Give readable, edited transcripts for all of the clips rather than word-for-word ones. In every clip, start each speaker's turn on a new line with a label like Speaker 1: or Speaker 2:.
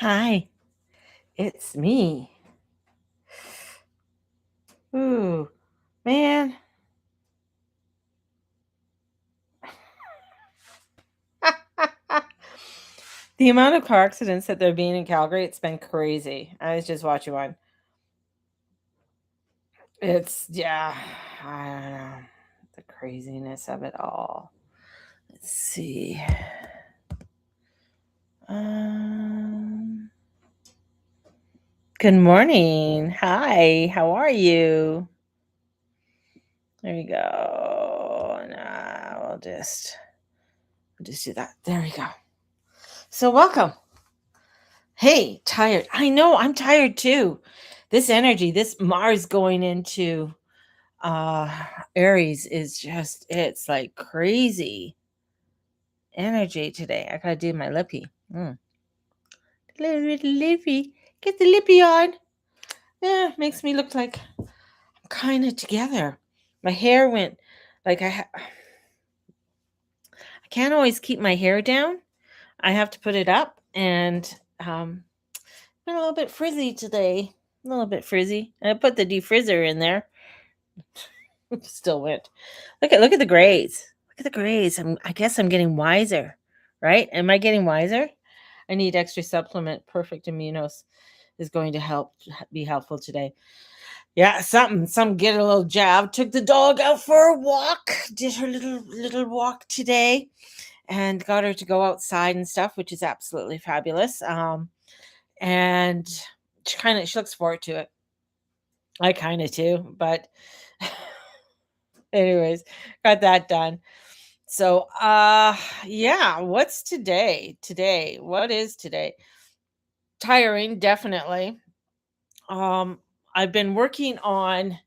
Speaker 1: Hi, it's me. Ooh, man. The amount of car accidents that there being in Calgary, it's been crazy. I was just watching one. Yeah, I don't know. The craziness of it all. Let's see. Um, Good morning. Hi, how are you? There you go. Now we'll just do that. There we go. So welcome. Hey, tired. I know, I'm tired too. This energy, this Mars going into uh Aries is just it's like crazy energy today. I gotta do my lippy. Little lippy. Get the lippy on. Yeah, makes me look like I'm kind of together. My hair went like I can't always keep my hair down. I have to put it up and been a little bit frizzy today. A little bit frizzy. I put the defrizzer in there. Still went. Look at the grays. Look at the grays. I guess I'm getting wiser, right? Am I getting wiser? I need extra supplement. Perfect Immunos is going to be helpful today. Yeah, some get a little jab. Took the dog out for a walk. Did her little walk today, and got her to go outside and stuff, which is absolutely fabulous. And she looks forward to it. I kind of too, but anyways, got that done. So, yeah, what's today? What is today? Tiring, definitely. Um, I've been working on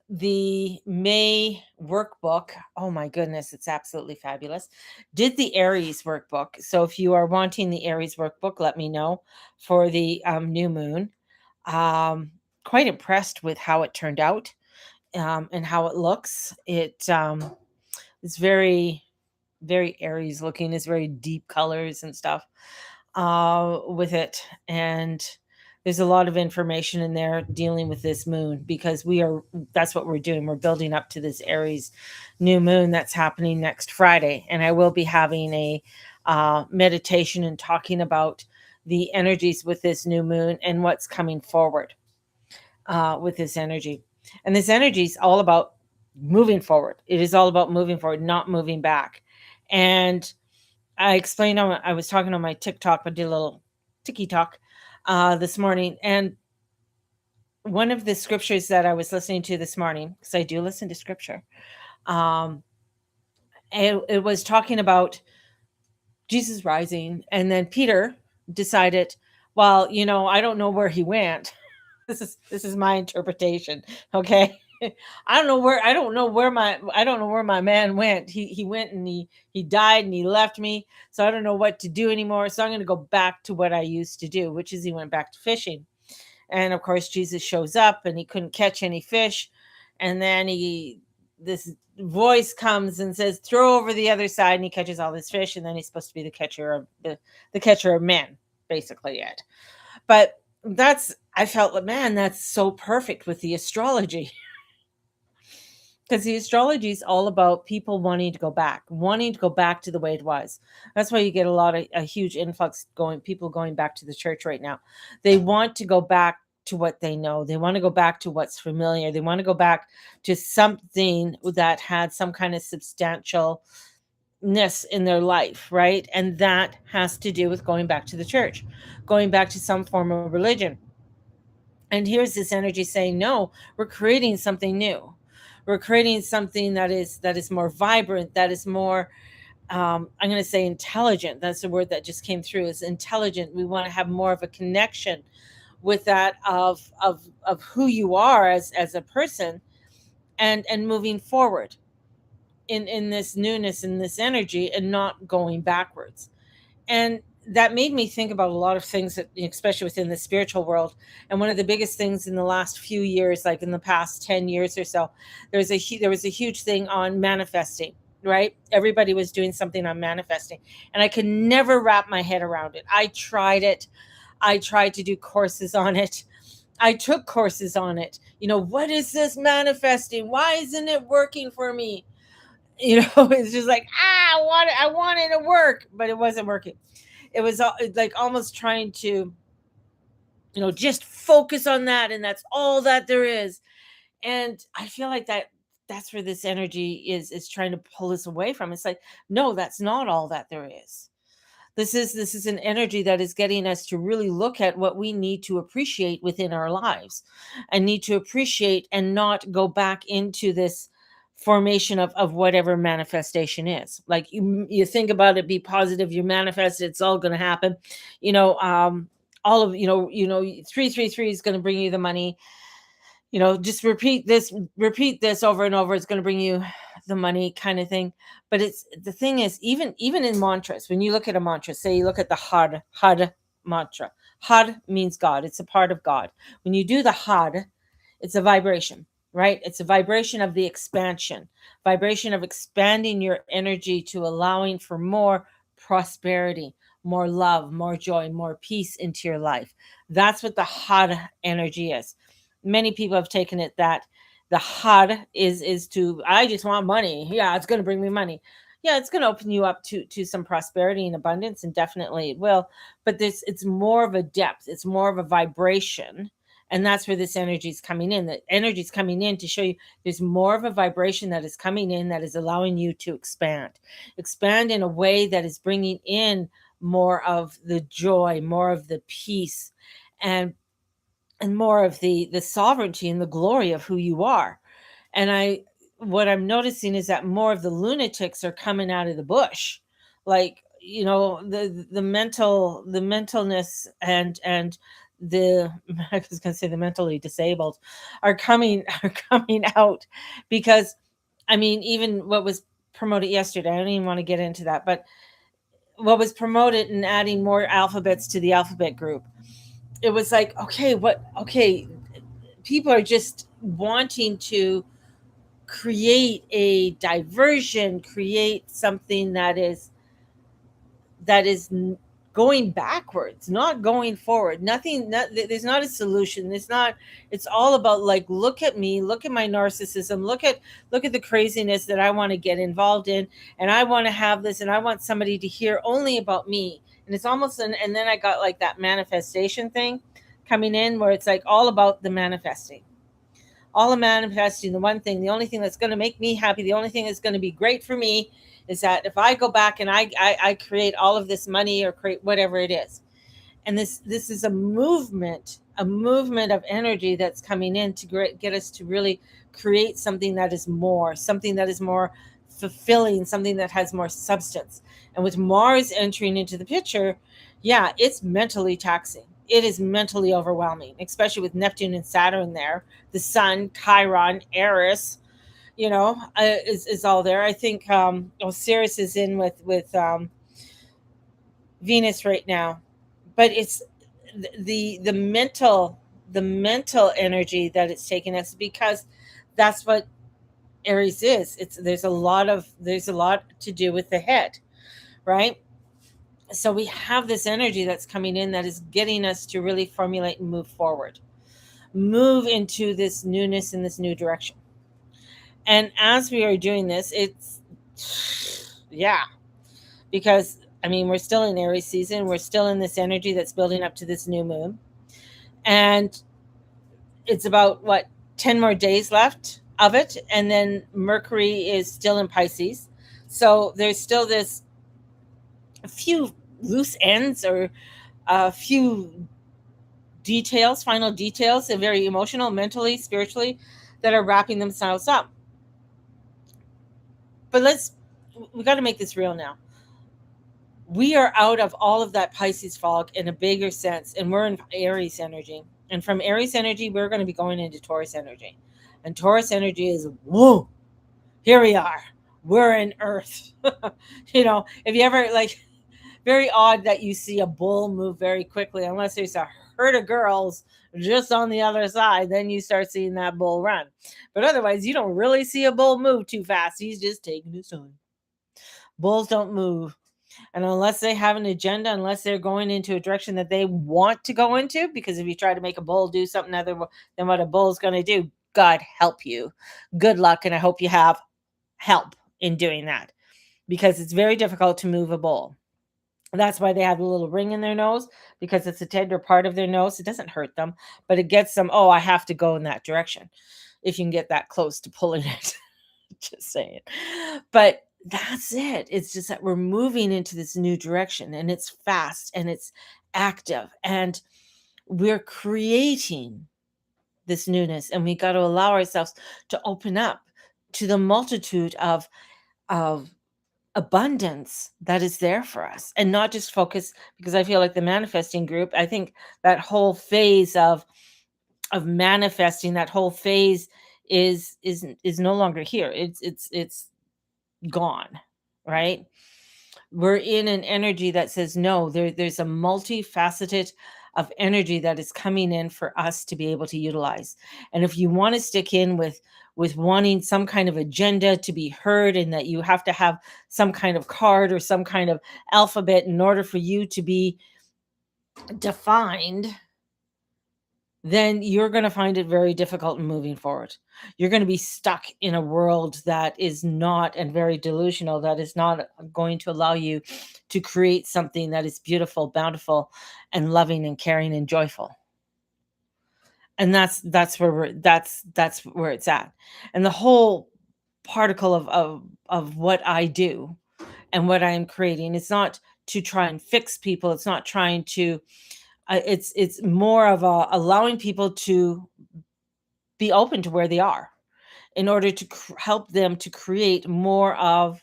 Speaker 1: the May workbook. Oh my goodness, it's absolutely fabulous. Did the Aries workbook. So if you are wanting the Aries workbook, let me know for the new moon. Um, Quite impressed with how it turned out and how it looks. It's very Aries looking. It's very deep colors and stuff with it. And there's a lot of information in there dealing with this moon because that's what we're doing. We're building up to this Aries new moon that's happening next Friday. And I will be having a meditation and talking about the energies with this new moon and what's coming forward with this energy. And this energy is all about moving forward. It is all about moving forward, not moving back. And I was talking on my TikTok. I did a little tiki talk this morning. And one of the scriptures that I was listening to this morning, because I do listen to scripture, um, it was talking about Jesus rising. And then Peter decided, well, I don't know where he went. This is my interpretation. Okay. I don't know where my man went. He went and he died and he left me. So I don't know what to do anymore. So I'm going to go back to what I used to do, which is he went back to fishing. And of course Jesus shows up and he couldn't catch any fish. And then this voice comes and says, throw over the other side, and he catches all this fish. And then he's supposed to be the catcher of men, basically it. But I felt like, man, that's so perfect with the astrology. Because the astrology is all about people wanting to go back to the way it was. That's why you get a huge influx people going back to the church right now. They want to go back to what they know. They want to go back to what's familiar. They want to go back to something that had some kind of substantialness in their life, right? And that has to do with going back to the church, going back to some form of religion. And here's this energy saying, no, we're creating something new. We're creating something that is more vibrant, that is more I'm going to say intelligent. That's the word that just came through, is intelligent. We want to have more of a connection with that of who you are as a person, and moving forward in this newness, in this energy, and not going backwards. And that made me think about a lot of things that, especially within the spiritual world. And one of the biggest things in the last few years, like in the past 10 years or so, there was a huge thing on manifesting, right? Everybody was doing something on manifesting, and I could never wrap my head around it. I tried it. I tried to do courses on it. I took courses on it. What is this manifesting? Why isn't it working for me? It's just like, I want it to work, but it wasn't working. It was like almost trying to, just focus on that, and that's all that there is. And I feel like that's where this energy is trying to pull us away from. It's like, no, that's not all that there is. This is an energy that is getting us to really look at what we need to appreciate within our lives, and need to appreciate, and not go back into this formation of whatever manifestation is. Like, you think about it, be positive, you manifest it, it's all going to happen. All of 333 is going to bring you the money. Just repeat this over and over, it's going to bring you the money, kind of thing. But it's the thing is, even in mantras, when you look at a mantra, say you look at the had mantra. Had means God, it's a part of God. When you do the had, it's a vibration, right? It's a vibration of the expansion, vibration of expanding your energy to allowing for more prosperity, more love, more joy, more peace into your life. That's what the had energy is. Many people have taken it that the had is to, I just want money. Yeah, it's going to bring me money. Yeah, it's going to open you up to some prosperity and abundance, and definitely it will. But it's more of a depth. It's more of a vibration, and that's where this energy is coming in. The energy is coming in to show you there's more of a vibration that is coming in, that is allowing you to expand in a way that is bringing in more of the joy, more of the peace, and more of the sovereignty and the glory of who you are. And what I'm noticing is that more of the lunatics are coming out of the bush. Like, the mentalness, and the I was going to say the mentally disabled are coming are coming out. Because I mean, even what was promoted yesterday, I don't even want to get into that, but what was promoted and adding more alphabets to the alphabet group, it was like, okay, people are just wanting to create a diversion, create something that is going backwards, not going forward. There's not a solution. It's all about, like, look at me, look at my narcissism, look at the craziness that I want to get involved in, and I want to have this, and I want somebody to hear only about me. And it's almost and then I got like that manifestation thing coming in, where it's like all about the manifesting. All I'm manifesting the one thing, the only thing that's going to make me happy, the only thing that's going to be great for me, is that if I go back and I create all of this money, or create whatever it is. And this is a movement of energy that's coming in to get us to really create something that is more fulfilling, something that has more substance. And with Mars entering into the picture, yeah, it's mentally taxing. It is mentally overwhelming, especially with Neptune and Saturn there. The Sun, Chiron, Aries, is all there. I think Osiris is in with Venus right now. But it's the mental energy that it's taking us, because that's what Aries is. There's a lot to do with the head, right? So we have this energy that's coming in, that is getting us to really formulate and move forward, move into this newness, in this new direction. And as we are doing this, it's yeah, because I mean, we're still in Aries season, we're still in this energy that's building up to this new moon. And it's about, what, 10 more days left of it, and then Mercury is still in Pisces. So there's still this, a few loose ends, or a few details, final details, are very emotional, mentally, spiritually, that are wrapping themselves up. But we got to make this real now. We are out of all of that Pisces fog in a bigger sense, and we're in Aries energy. And from Aries energy, we're going to be going into Taurus energy. And Taurus energy is, whoa, here we are. We're in Earth. If you ever, like, very odd that you see a bull move very quickly, unless there's a herd of girls just on the other side, then you start seeing that bull run. But otherwise, you don't really see a bull move too fast. He's just taking his time. Bulls don't move. And unless they have an agenda, unless they're going into a direction that they want to go into, because if you try to make a bull do something other than what a bull's going to do, God help you. Good luck. And I hope you have help in doing that, because it's very difficult to move a bull. That's why they have a little ring in their nose, because it's a tender part of their nose. It doesn't hurt them, but it gets them, oh, I have to go in that direction. If you can get that close to pulling it. Just saying. But that's it. It's just that we're moving into this new direction, and it's fast and it's active, and we're creating this newness, and we got to allow ourselves to open up to the multitude of abundance that is there for us, and not just focus, because I feel like the manifesting group, I think that whole phase of manifesting, that whole phase is no longer here. It's gone, right? We're in an energy that says no, there's a multifaceted of energy that is coming in for us to be able to utilize. And if you want to stick in with wanting some kind of agenda to be heard, and that you have to have some kind of card or some kind of alphabet in order for you to be defined, then you're going to find it very difficult in moving forward. You're going to be stuck in a world that is not, and very delusional, that is not going to allow you to create something that is beautiful, bountiful, and loving and caring and joyful. And that's where it's at. And the whole particle of what I do and what I am creating, it's not to try and fix people. It's not trying to it's more of allowing people to be open to where they are, in order to help them to create more of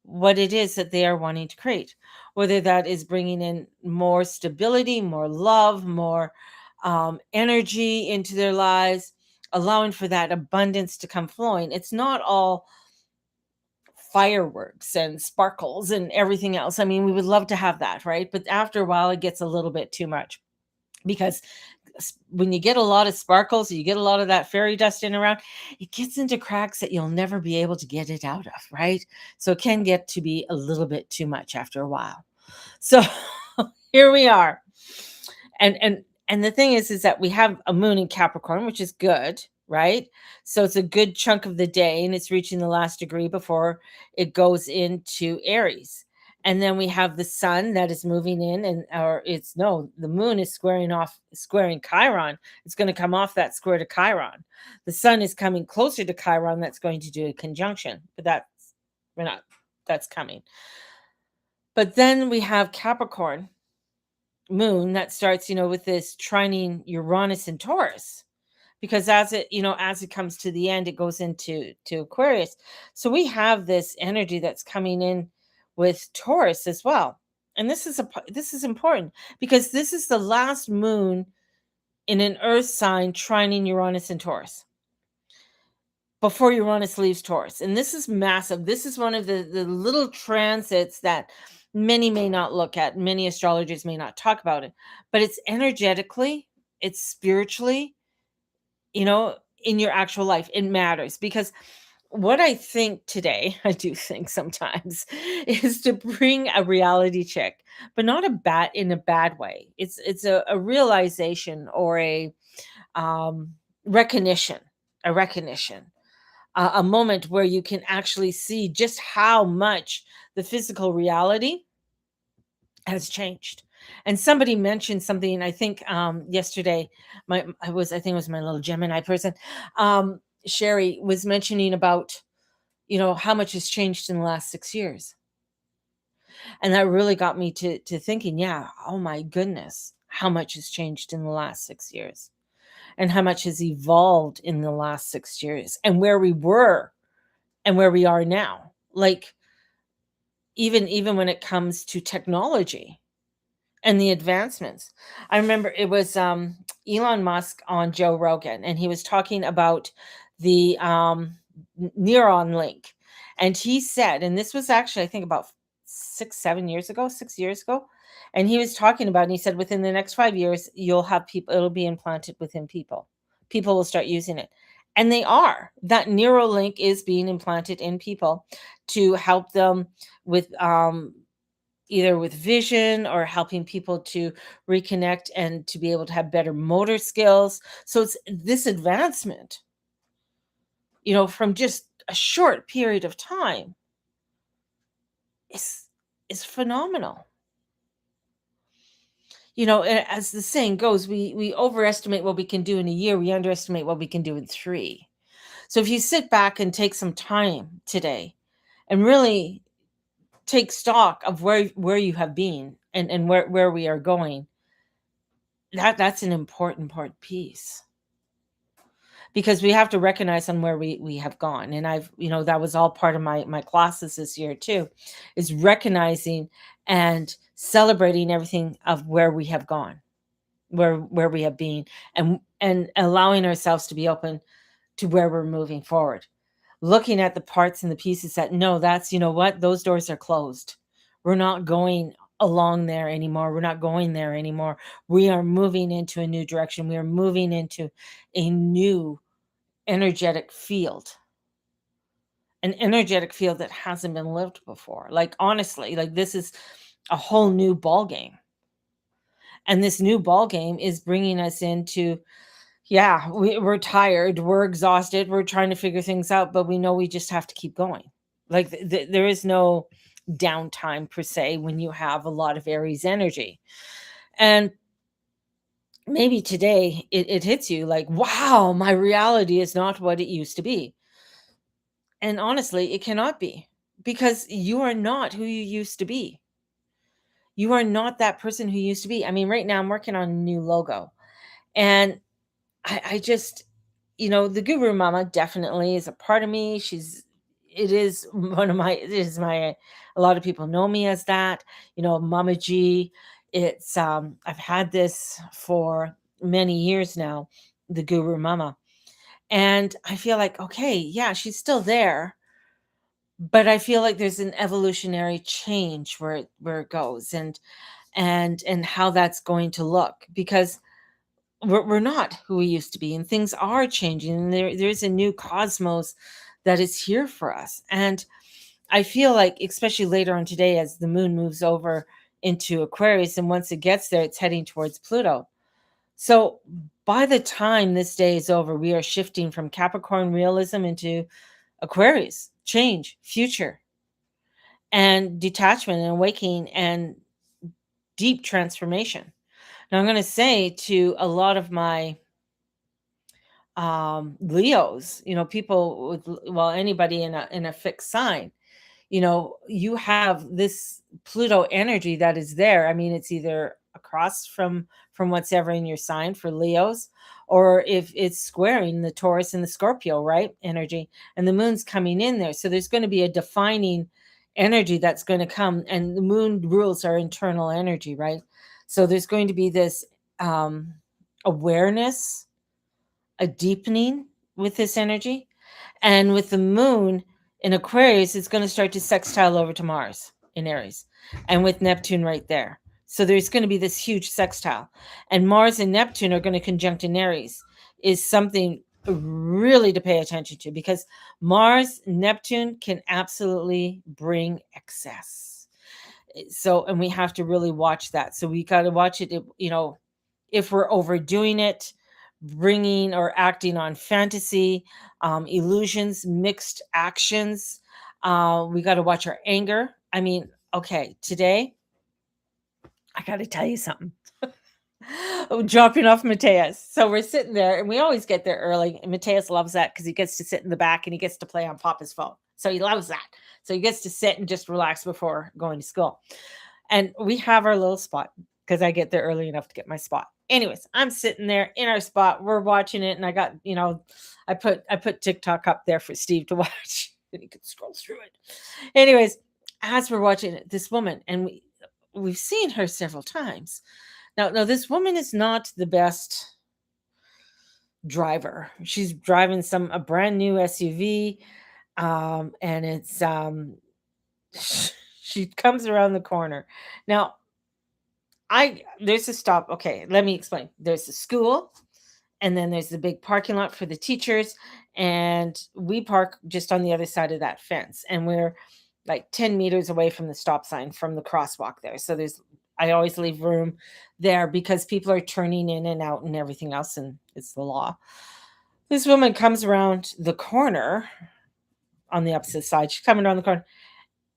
Speaker 1: what it is that they are wanting to create, whether that is bringing in more stability, more love, more energy into their lives, allowing for that abundance to come flowing. It's not all fireworks and sparkles and everything else. I mean, we would love to have that, right? But after a while, it gets a little bit too much, because when you get a lot of sparkles, you get a lot of that fairy dust in around, it gets into cracks that you'll never be able to get it out of, right? So it can get to be a little bit too much after a while. So here we are. And the thing is that we have a moon in Capricorn, which is good, right? So it's a good chunk of the day, and it's reaching the last degree before it goes into Aries. And then we have the sun that is moving in, and the moon is squaring Chiron. It's going to come off that square to Chiron. The sun is coming closer to Chiron. That's going to do a conjunction, but that's coming. But then we have Capricorn moon that starts, with this trining Uranus and Taurus, because as it comes to the end, it goes into Aquarius. So we have this energy that's coming in with Taurus as well. And this is important, because this is the last moon in an earth sign trining Uranus and Taurus before Uranus leaves Taurus. And this is massive. This is one of the little transits that many may not look at. Many astrologers may not talk about it, but it's energetically, it's spiritually, in your actual life, it matters. Because what I think today, I do think sometimes, is to bring a reality check, but not in a bad way. It's a realization, or a recognition, a moment where you can actually see just how much the physical reality has changed. And somebody mentioned something, I think yesterday, I think it was my little Gemini person, Sherry, was mentioning about how much has changed in the last 6 years. And that really got me to thinking, yeah, oh my goodness, how much has changed in the last 6 years, and how much has evolved in the last 6 years, and where we were and where we are now. Like, even when it comes to technology and the advancements. I remember it was Elon Musk on Joe Rogan, and he was talking about the neuron link. And he said, and this was actually, I think, about 6 years ago, and he was talking about, and he said, within the next 5 years, you'll have people, it'll be implanted within people. People will start using it. And they are. That neural link is being implanted in people to help them with either with vision or helping people to reconnect and to be able to have better motor skills. So it's this advancement, from just a short period of time is is phenomenal. As the saying goes, we overestimate what we can do in a year, we underestimate what we can do in 3. So if you sit back and take some time today and really take stock of where you have been and where we are going, that's an important piece, because we have to recognize on where we have gone. And that was all part of my classes this year too, is recognizing and celebrating everything of where we have gone, where we have been, and allowing ourselves to be open to where we're moving forward, looking at the parts and the pieces that, no, that's, what, those doors are closed. We're not going along there anymore. We're not going there anymore. We are moving into a new direction. We are moving into a new energetic field, an energetic field that hasn't been lived before. Like, honestly, like, this is a whole new ball game. And this new ball game is bringing us into, yeah, we're tired, we're exhausted, we're trying to figure things out, but we know we just have to keep going. Like, there is no downtime per se when you have a lot of Aries energy. And maybe today it hits you like, wow, my reality is not what it used to be. And honestly, it cannot be, because you are not who you used to be. You are not that person who you used to be. I mean, right now I'm working on a new logo, and I just, the guru mama definitely is a part of me. It is one of my, it is my, a lot of people know me as that, Mama G. It's, I've had this for many years now, the guru mama. And I feel like, okay, yeah, she's still there, but I feel like there's an evolutionary change where it goes, and how that's going to look, because we're not who we used to be, and things are changing, and there's a new cosmos that is here for us. And I feel like, especially later on today, as the moon moves over into Aquarius, and once it gets there, it's heading towards Pluto. So by the time this day is over, we are shifting from Capricorn realism into Aquarius, change, future, and detachment and awakening and deep transformation. Now, I'm going to say to a lot of my Leos, people with, well, anybody in a fixed sign, you have this Pluto energy that is there. I mean, it's either across from what's ever in your sign for Leos, or if it's squaring the Taurus and the Scorpio, right? Energy. And the moon's coming in there. So there's going to be a defining energy that's going to come, and the moon rules our internal energy, right? So there's going to be this awareness, a deepening with this energy. And with the moon in Aquarius, it's going to start to sextile over to Mars in Aries, and with Neptune right there. So there's going to be this huge sextile. And Mars and Neptune are going to conjunct in Aries, is something really to pay attention to, because Mars, Neptune can absolutely bring excess. So, and we have to really watch that. So we got to watch it, if we're overdoing it, bringing or acting on fantasy, illusions, mixed actions. We got to watch our anger. I mean, okay, today, I got to tell you something. Dropping off Mateus. So we're sitting there, and we always get there early. And Mateus loves that because he gets to sit in the back and he gets to play on Papa's phone. So he loves that. So he gets to sit and just relax before going to school. And we have our little spot because I get there early enough to get my spot. Anyways, I'm sitting there in our spot. We're watching it, and I got, I put TikTok up there for Steve to watch, and he could scroll through it. Anyways, as we're watching it, this woman, and we've seen her several times. Now, this woman is not the best driver. She's driving a brand new SUV, and it's she comes around the corner. Now, there's a stop. Okay, let me explain. There's a school, and then there's the big parking lot for the teachers, and we park just on the other side of that fence. And we're like 10 meters away from the stop sign, from the crosswalk there. So I always leave room there because people are turning in and out and everything else, and it's the law. This woman comes around the corner on the opposite side. She's coming around the corner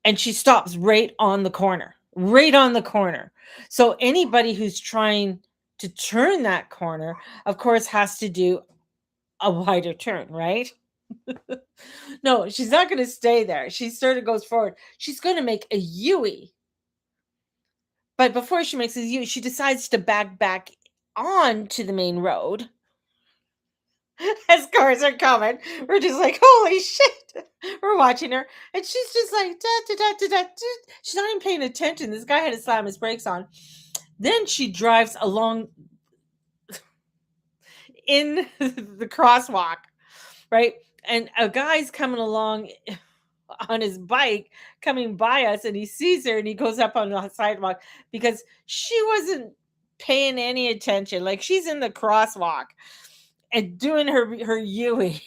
Speaker 1: and she stops right on the corner, right on the corner. So anybody who's trying to turn that corner, of course, has to do a wider turn, right? No, she's not going to stay there. She sort of goes forward. She's going to make a U-E. But before she makes a U, she decides to back on to the main road. As cars are coming, we're just like, holy shit. We're watching her. And she's just like, da, da, da, da, da, da. She's not even paying attention. This guy had to slam his brakes on. Then she drives along in the crosswalk, right? And a guy's coming along on his bike coming by us, and he sees her and he goes up on the sidewalk because she wasn't paying any attention. Like, she's in the crosswalk and doing her U-E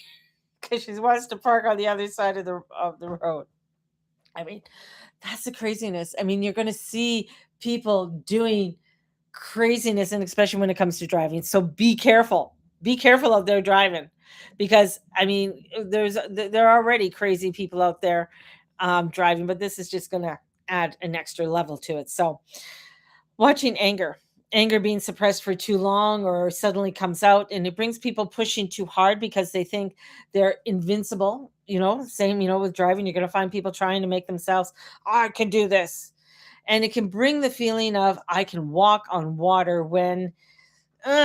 Speaker 1: because she wants to park on the other side of the road. I mean, that's the craziness. I mean, you're going to see people doing craziness, and especially when it comes to driving. So be careful. Be careful out there driving, because I mean, there are already crazy people out there driving, but this is just going to add an extra level to it. So watching anger being suppressed for too long or suddenly comes out, and it brings people pushing too hard because they think they're invincible. Same, with driving, you're going to find people trying to make themselves, I can do this. And it can bring the feeling of, I can walk on water, when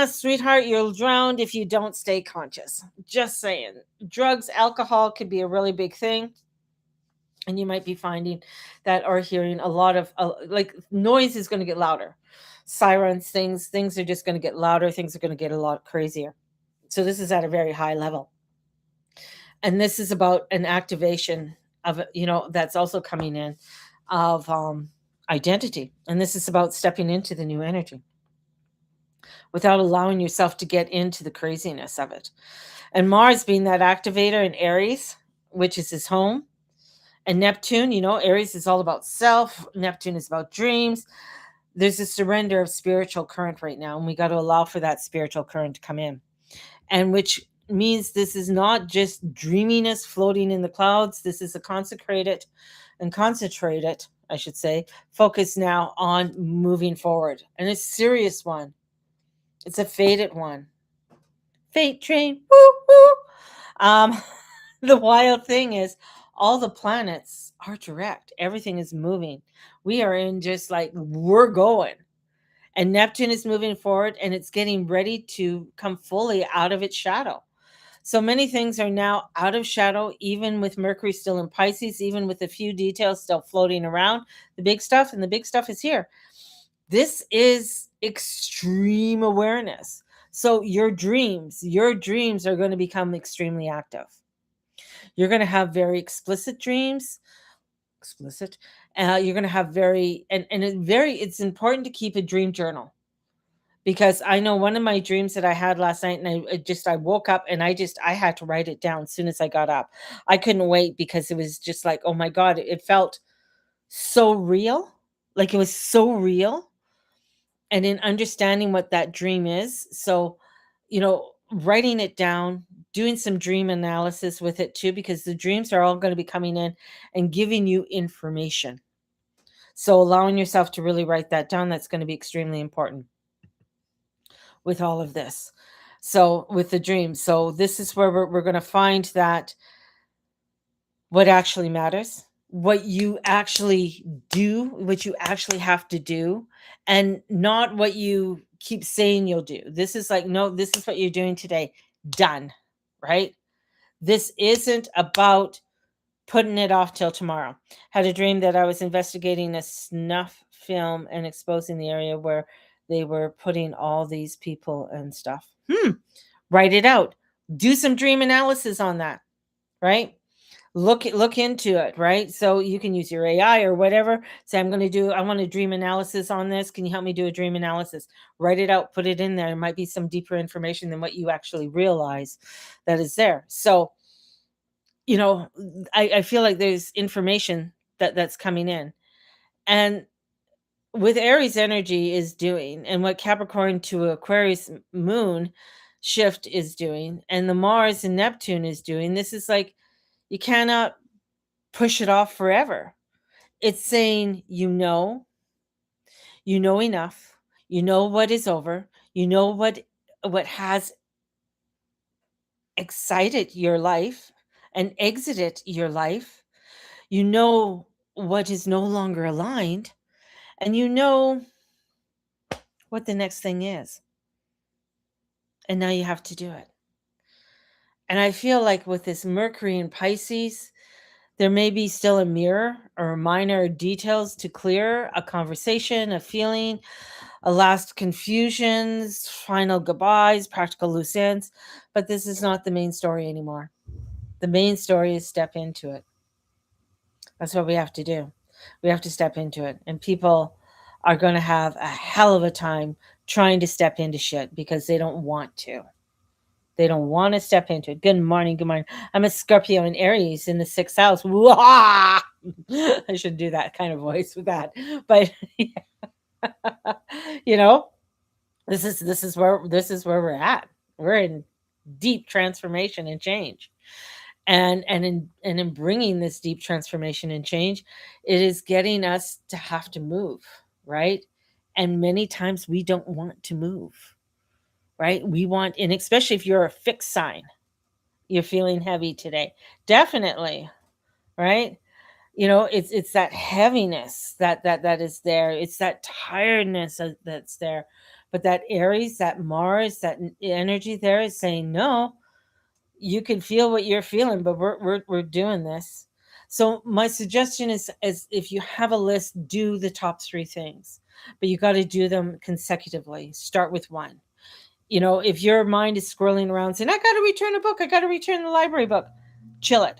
Speaker 1: sweetheart, you'll drown if you don't stay conscious. Just saying. Drugs, alcohol could be a really big thing. And you might be finding that, or hearing a lot of like, noise is going to get louder. Sirens, things are just going to get louder. Things are going to get a lot crazier. So this is at a very high level. And this is about an activation of, that's also coming in, of identity. And this is about stepping into the new energy without allowing yourself to get into the craziness of it. And Mars being that activator in Aries, which is his home. And Neptune, Aries is all about self. Neptune is about dreams. There's a surrender of spiritual current right now, and we got to allow for that spiritual current to come in. And which means this is not just dreaminess floating in the clouds. This is a consecrated and concentrated, I should say, focus now on moving forward. And a serious one. It's a fated one. Fate train. Woo, woo. The wild thing is, all the planets are direct. Everything is moving. We are in just like, we're going. And Neptune is moving forward, and it's getting ready to come fully out of its shadow. So many things are now out of shadow, even with Mercury still in Pisces, even with a few details still floating around. The big stuff is here. This is extreme awareness. So your dreams are going to become extremely active. You're going to have very explicit dreams. You're going to have it's important to keep a dream journal, because I know one of my dreams that I had last night, and I woke up and I had to write it down as soon as I got up. I couldn't wait, because it was just like, oh my God, it felt so real. Like, it was so real. And in understanding what that dream is. So, writing it down, doing some dream analysis with it too, because the dreams are all going to be coming in and giving you information. So allowing yourself to really write that down, that's going to be extremely important with all of this. So with the dreams. So this is where we're going to find that what actually matters, what you actually do, what you actually have to do, and not what you keep saying you'll do. This is like, no, this is what you're doing today. Done. Right? This isn't about putting it off till tomorrow. Had a dream that I was investigating a snuff film and exposing the area where they were putting all these people and stuff. Write it out. Do some dream analysis on that, right? Look into it, right? So you can use your AI or whatever. Say, I want a dream analysis on this. Can you help me do a dream analysis? Write it out, put it in there. There might be some deeper information than what you actually realize that is there. So, I feel like there's information that's coming in. And with Aries energy is doing, and what Capricorn to Aquarius moon shift is doing, and the Mars and Neptune is doing, this is like you cannot push it off forever. It's saying, you know enough, you know what is over, you know what has excited your life and exited your life. You know what is no longer aligned, and you know what the next thing is. And now you have to do it. And I feel like with this Mercury in Pisces, there may be still a mirror or minor details to clear, a conversation, a feeling, a last confusions, final goodbyes, practical loose ends. But this is not the main story anymore. The main story is step into it. That's what we have to do. We have to step into it. And people are going to have a hell of a time trying to step into shit because they don't want to. They don't want to step into it. Good morning. Good morning. I'm a Scorpio and Aries in the 6th house. Wah! I should do that kind of voice with that. But you know, this is where we're at. We're in deep transformation and change. And in bringing this deep transformation and change, it is getting us to have to move, right? And many times we don't want to move, right? We want, and especially if you're a fixed sign, you're feeling heavy today. Definitely, right? It's that heaviness that is there. It's that tiredness that's there. But that Aries, that Mars, that energy there is saying, no, you can feel what you're feeling, but we're doing this. So my suggestion is if you have a list, do the top 3 things, but you got to do them consecutively. Start with one. If your mind is scrolling around saying, I got to return a book, I got to return the library book, chill it.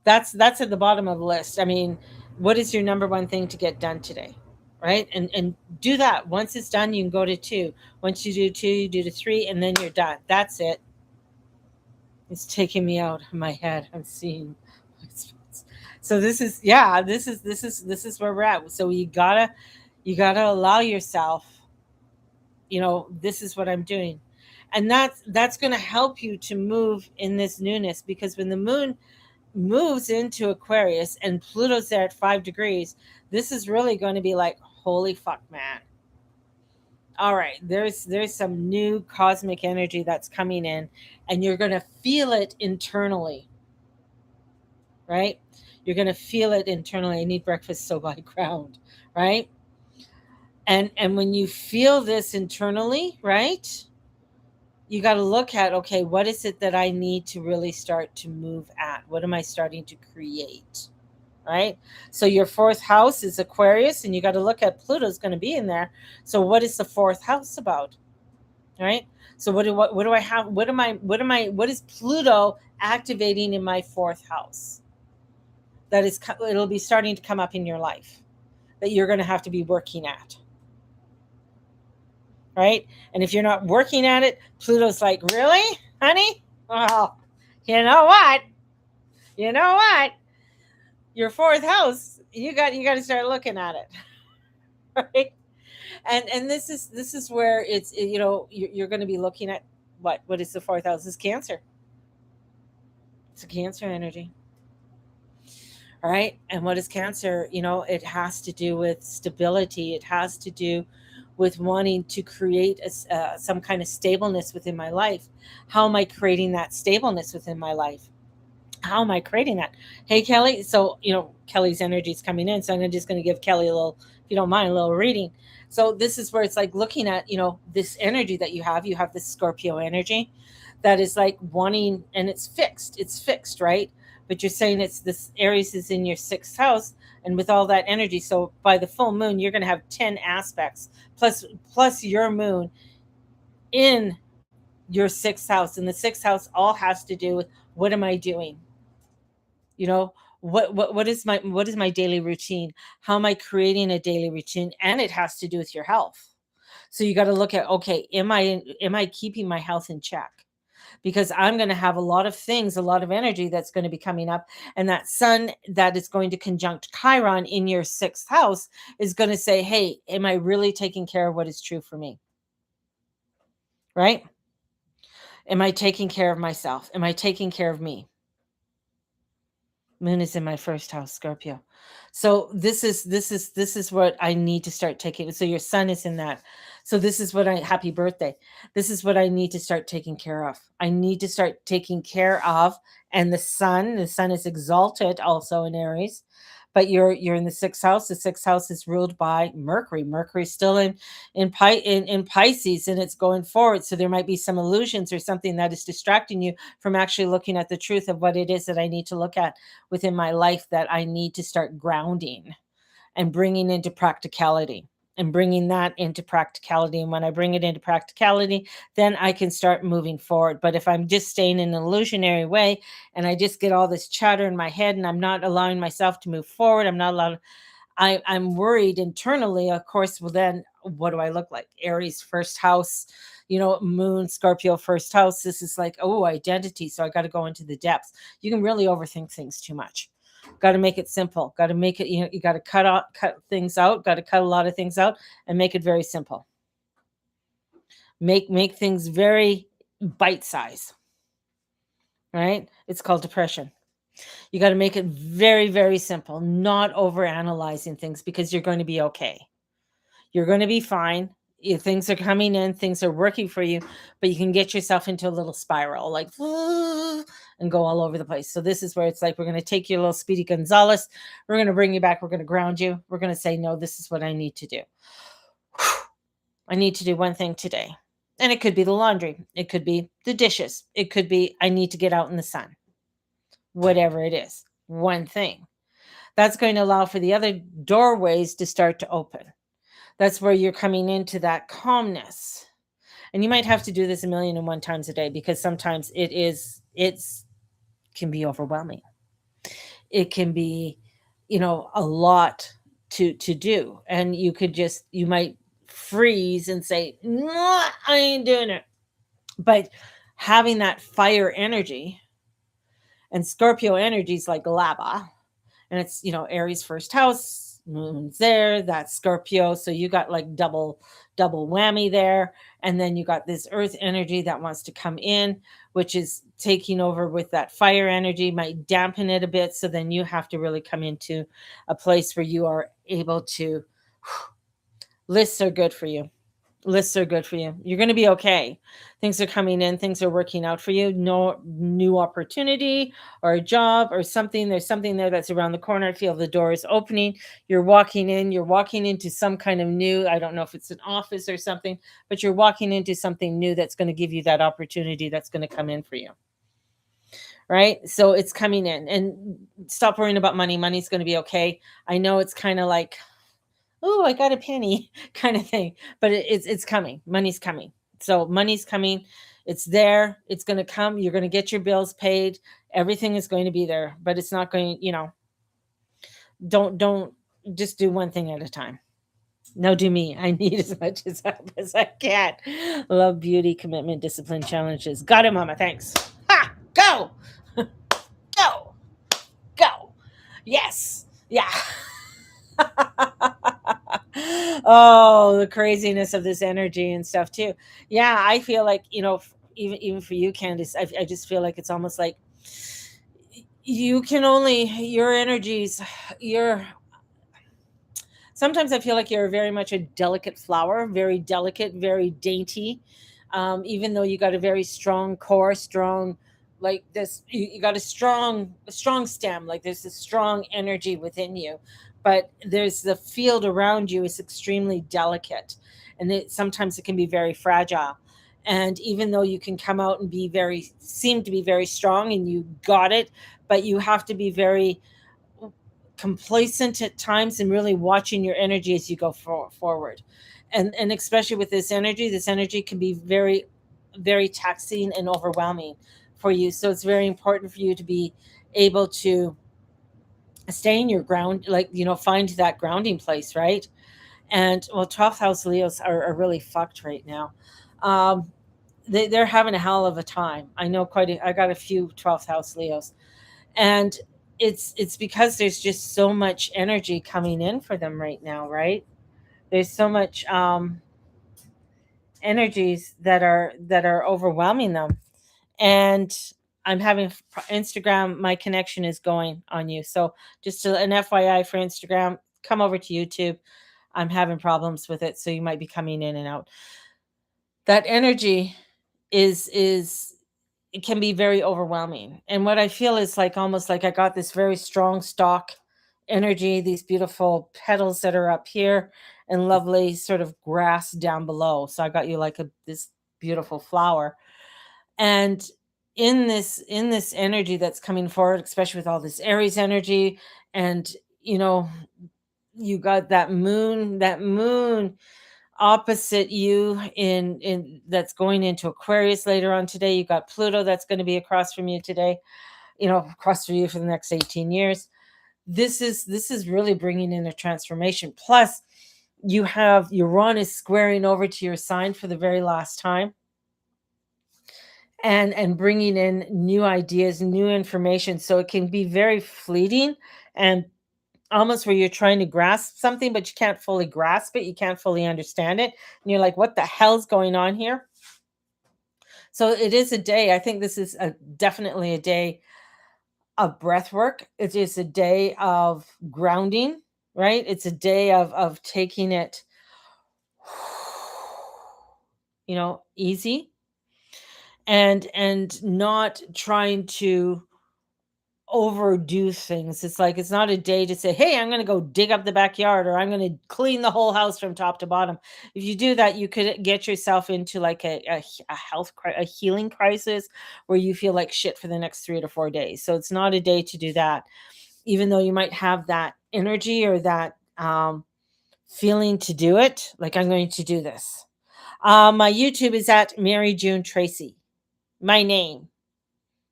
Speaker 1: That's at the bottom of the list. I mean, what is your number one thing to get done today? Right? And do that. Once it's done, you can go to 2. Once you do 2, you do to 3, and then you're done. That's it. It's taking me out of my head. I'm seeing. So this is where we're at. So you gotta allow yourself. This is what I'm doing, and that's going to help you to move in this newness, because when the moon moves into Aquarius and Pluto's there at 5 degrees, this is really going to be like, holy fuck, man. All right, there's some new cosmic energy that's coming in, and you're going to feel it internally, right? You're going to feel it internally. I need breakfast so by ground, right? And when you feel this internally, right, you got to look at, okay, what is it that I need to really start to move at? What am I starting to create? Right? So your 4th house is Aquarius, and you got to look at Pluto's going to be in there. So what is the 4th house about? Right? So what do I have? What is Pluto activating in my 4th house? It'll be starting to come up in your life that you're going to have to be working at. Right? And if you're not working at it, Pluto's like, really, honey? Well, you know what? Your 4th house, you got to start looking at it. Right? And this is where it's, you're going to be looking at what is the 4th house? Is Cancer. It's a Cancer energy. All right? And what is Cancer? It has to do with stability. It has to do with wanting to create some kind of stableness within my life. How am I creating that stableness within my life? How am I creating that? Hey, Kelly. So, Kelly's energy is coming in. So I'm just going to give Kelly a little, if you don't mind, a little reading. So this is where it's like looking at, this energy that you have. You have this Scorpio energy that is like wanting, and it's fixed, right? But you're saying it's this Aries is in your 6th house, and with all that energy. So by the full moon, you're going to have 10 aspects plus your moon in your 6th house. And the 6th house all has to do with, what am I doing? What is my daily routine? How am I creating a daily routine? And it has to do with your health. So you got to look at, okay, am I keeping my health in check? because I'm going to have a lot of things, a lot of energy that's going to be coming up. And that sun that is going to conjunct Chiron in your 6th house is going to say, hey, am I really taking care of what is true for me? Right? Am I taking care of myself? Am I taking care of me? Moon is in my 1st house, Scorpio. So this is what I need to start taking. So your sun is in that. So this is what happy birthday. This is what I need to start taking care of. I need to start taking care of. And the sun is exalted also in Aries, but you're in the 6th house. The 6th house is ruled by Mercury. Mercury's still in Pisces, and it's going forward. So there might be some illusions or something that is distracting you from actually looking at the truth of what it is that I need to look at within my life, that I need to start grounding and bringing into practicality, and bringing that into practicality. And when I bring it into practicality, then I can start moving forward. But if I'm just staying in an illusionary way and I just get all this chatter in my head and I'm not allowing myself to move forward, I'm not allowed, I'm worried internally, of course. Well, then what do I look like? Aries 1st house, Moon, Scorpio 1st house. This is like, oh, identity. So I got to go into the depths. You can really overthink things too much. Got to make it simple. Got to make it, you got to cut things out, got to cut a lot of things out and make it very simple. Make things very bite size. Right? It's called depression. You got to make it very, very simple, not over analyzing things, because you're going to be okay. You're going to be fine. If things are coming in, things are working for you, but you can get yourself into a little spiral, like, and go all over the place. So this is where it's like, we're going to take your little Speedy Gonzalez. We're going to bring you back. We're going to ground you. We're going to say, no, this is what I need to do. I need to do one thing today. And it could be the laundry. It could be the dishes. It could be, I need to get out in the sun. Whatever it is, one thing. That's going to allow for the other doorways to start to open. That's where you're coming into that calmness. And you might have to do this 1,000,001 times a day, because sometimes it's can be overwhelming. It can be, a lot to do. And you might freeze and say, no, I ain't doing it. But having that fire energy, and Scorpio energy is like lava, and it's, Aries 1st house, Moon's there, that's Scorpio. So you got like double whammy there. And then you got this earth energy that wants to come in, which is taking over with that fire energy, might dampen it a bit. So then you have to really come into a place where you are able to, lists are good for you. Lists are good for you. You're going to be okay. Things are coming in. Things are working out for you. No new opportunity or a job or something. There's something there that's around the corner. I feel the door is opening. You're walking in. You're walking into some kind of new, I don't know if it's an office or something, but you're walking into something new that's going to give you that opportunity that's going to come in for you. Right? So it's coming in. And stop worrying about money. Money's going to be okay. I know it's kind of like, oh, I got a penny kind of thing, but it's coming. Money's coming. So money's coming. It's there. It's going to come. You're going to get your bills paid. Everything is going to be there, but it's not going, don't just do one thing at a time. No, do me. I need as much as help as I can. Love, beauty, commitment, discipline, challenges. Got it, mama. Thanks. Ha! Go! Go! Go! Yes. Yeah. Oh, the craziness of this energy and stuff too. Yeah, I feel like, even for you, Candice, I just feel like it's almost like you can only, your energies, your, sometimes I feel like you're very much a delicate flower, very delicate, very dainty. Even though you got a very strong core, strong, like this, you got a strong stem, like there's a strong energy within you, but there's the field around you is extremely delicate, and sometimes it can be very fragile. And even though you can come out and seem to be very strong and you got it, but you have to be very complacent at times and really watching your energy as you go forward. And especially with this energy can be very, very taxing and overwhelming for you. So it's very important for you to be able to stay in your ground, like, find that grounding place, right? And well, 12th house Leos are really fucked right now. they're having a hell of a time. I know I got a few 12th house Leos, and it's because there's just so much energy coming in for them right now, right? There's so much energies that are overwhelming them, and I'm having Instagram. My connection is going on you, so just an FYI for Instagram. Come over to YouTube. I'm having problems with it, so you might be coming in and out. That energy is it can be very overwhelming. And what I feel is like almost like I got this very strong stock energy, these beautiful petals that are up here and lovely sort of grass down below. So I got you like this beautiful flower. And in this energy that's coming forward, especially with all this Aries energy, and you know, you got that moon opposite you in that's going into Aquarius later on today. You got Pluto that's going to be across from you today, across from you for the next 18 years. This is really bringing in a transformation. Plus, you have Uranus squaring over to your sign for the very last time, and bringing in new ideas, new information. So it can be very fleeting and almost where you're trying to grasp something, but you can't fully grasp it. You can't fully understand it. And you're like, what the hell's going on here? So it is a day. I think this is definitely a day of breath work. It is a day of grounding, right? It's a day of taking it, easy, and not trying to overdo things. It's like it's not a day to say, "Hey, I'm going to go dig up the backyard or I'm going to clean the whole house from top to bottom." If you do that, you could get yourself into like a healing crisis where you feel like shit for the next 3 to 4 days. So it's not a day to do that. Even though you might have that energy or that feeling to do it, like I'm going to do this. My YouTube is at Mary June Tracy. My name.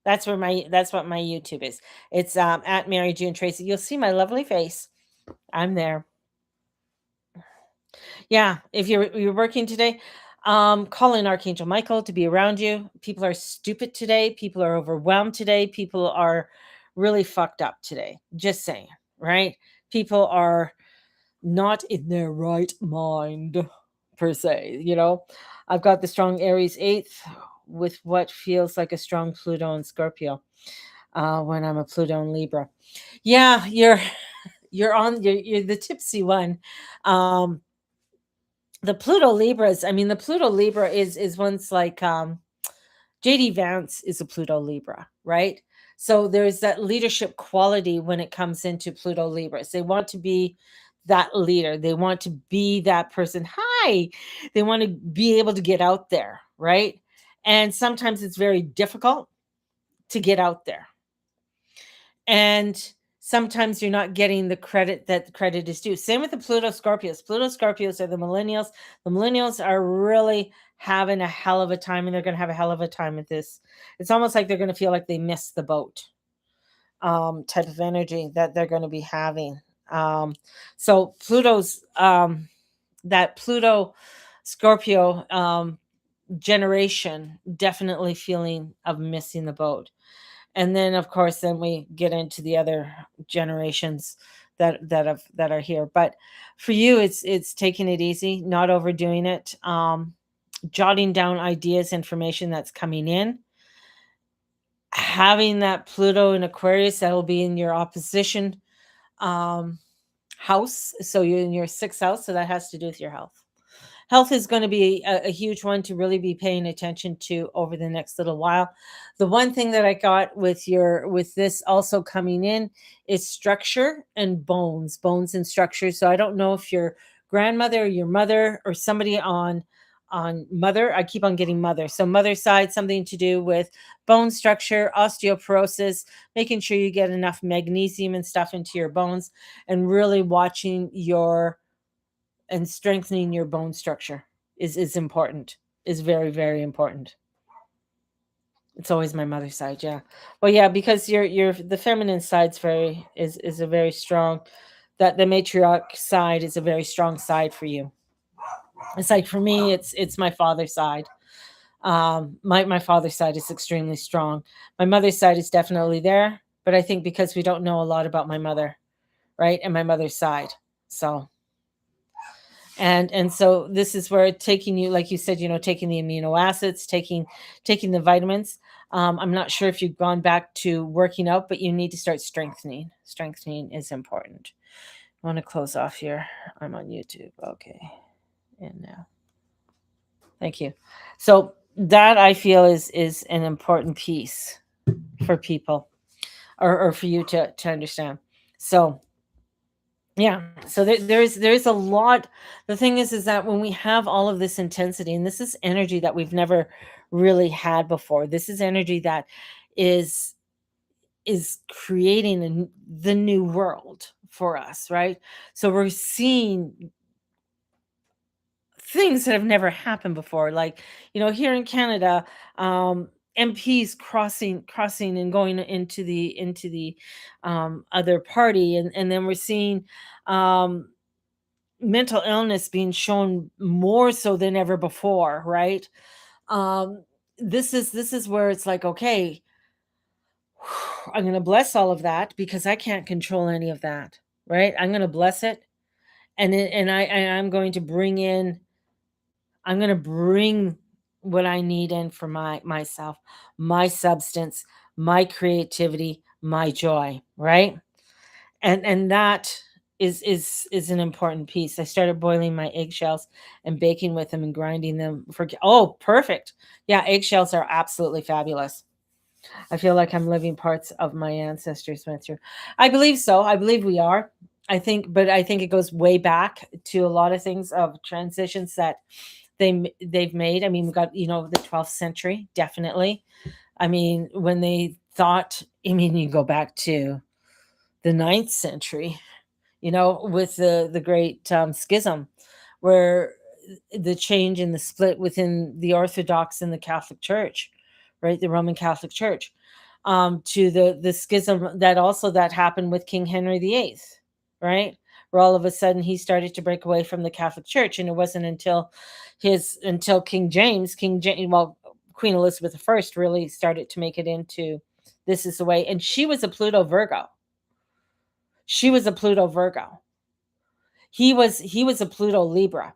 Speaker 1: That's what my YouTube is. It's at Mary June Tracy. You'll see my lovely face. I'm there. Yeah, if you're working today, call in Archangel Michael to be around you. People are stupid today. People are overwhelmed today. People are really fucked up today. Just saying, right? People are not in their right mind per se. I've got the strong Aries eighth with what feels like a strong Pluto and Scorpio. When I'm a Pluto and Libra. Yeah, you're the tipsy one. Um, the Pluto Libras. I mean, the Pluto Libra is one's like JD Vance is a Pluto Libra, right? So there's that leadership quality when it comes into Pluto Libras. They want to be that leader. They want to be that person. Hi. They want to be able to get out there, right? And sometimes it's very difficult to get out there. And sometimes you're not getting the credit that the credit is due. Same with the Pluto Scorpios. Pluto Scorpios are the millennials. The millennials are really having a hell of a time, and they're going to have a hell of a time with this. It's almost like they're going to feel like they missed the boat, type of energy that they're going to be having. So Pluto's that Pluto Scorpio generation definitely feeling of missing the boat. And then of course then we get into the other generations that are here. But for you, it's taking it easy, not overdoing it, jotting down ideas, information that's coming in, having that Pluto in Aquarius that will be in your opposition um house. So you're in your sixth house, so that has to do with your health. Health is going to be a huge one to really be paying attention to over the next little while. The one thing that I got with this also coming in is structure and bones and structure. So I don't know if your grandmother or your mother or somebody on mother, I keep on getting mother. So mother side, something to do with bone structure, osteoporosis, making sure you get enough magnesium and stuff into your bones, and really watching your and strengthening your bone structure is important, is very, very important. It's always my mother's side, yeah. Well, yeah, because your the feminine side's very is a very strong, that the matriarch side is a very strong side for you. It's like for me, it's my father's side. My father's side is extremely strong. My mother's side is definitely there, but I think because we don't know a lot about my mother, right, and my mother's side. So and so this is where taking, you like you said, taking the amino acids, taking the vitamins. I'm not sure if you've gone back to working out, but you need to start strengthening is important. I want to close off here. I'm on YouTube. Okay, and now thank you. So that I feel is an important piece for people, or for you to understand. So yeah, so there's a lot. The thing is that when we have all of this intensity, and this is energy that we've never really had before, this is energy that is is creating the new world for us, right? So we're seeing things that have never happened before, like, here in Canada, MPs crossing and going into the other party, and then we're seeing um mental illness being shown more so than ever before, right? um this is where it's like, okay, I'm going to bless all of that because I can't control any of that, right? I'm going to bless it, and I'm going to bring what I need in for myself, my substance, my creativity, my joy, right? And that is an important piece. I started boiling my eggshells and baking with them and grinding them for, oh, perfect. Yeah, eggshells are absolutely fabulous. I feel like I'm living parts of my ancestors went through. I believe so. I believe we are. I think it goes way back to a lot of things of transitions that they've made. I mean, we got, the 12th century, definitely. I mean, when they thought, I mean, you go back to the ninth century, with the great schism, where the change in the split within the Orthodox and the Catholic Church, right, the Roman Catholic Church, to the schism that happened with King Henry VIII, right, where all of a sudden he started to break away from the Catholic Church, and it wasn't until King James, well, Queen Elizabeth I really started to make it into this is the way, and she was a Pluto Virgo. She was a Pluto Virgo. He was a Pluto Libra.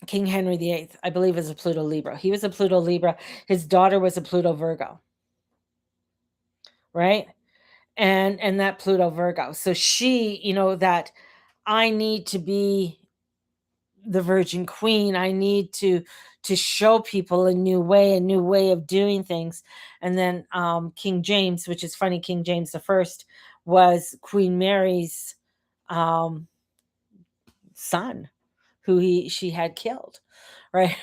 Speaker 1: King Henry VIII, I believe, is a Pluto Libra. He was a Pluto Libra. His daughter was a Pluto Virgo, right? And that Pluto Virgo. So she, that I need to be the Virgin Queen. I need to show people a new way of doing things. And then King James, which is funny, King James the First was Queen Mary's um son, who she had killed, right?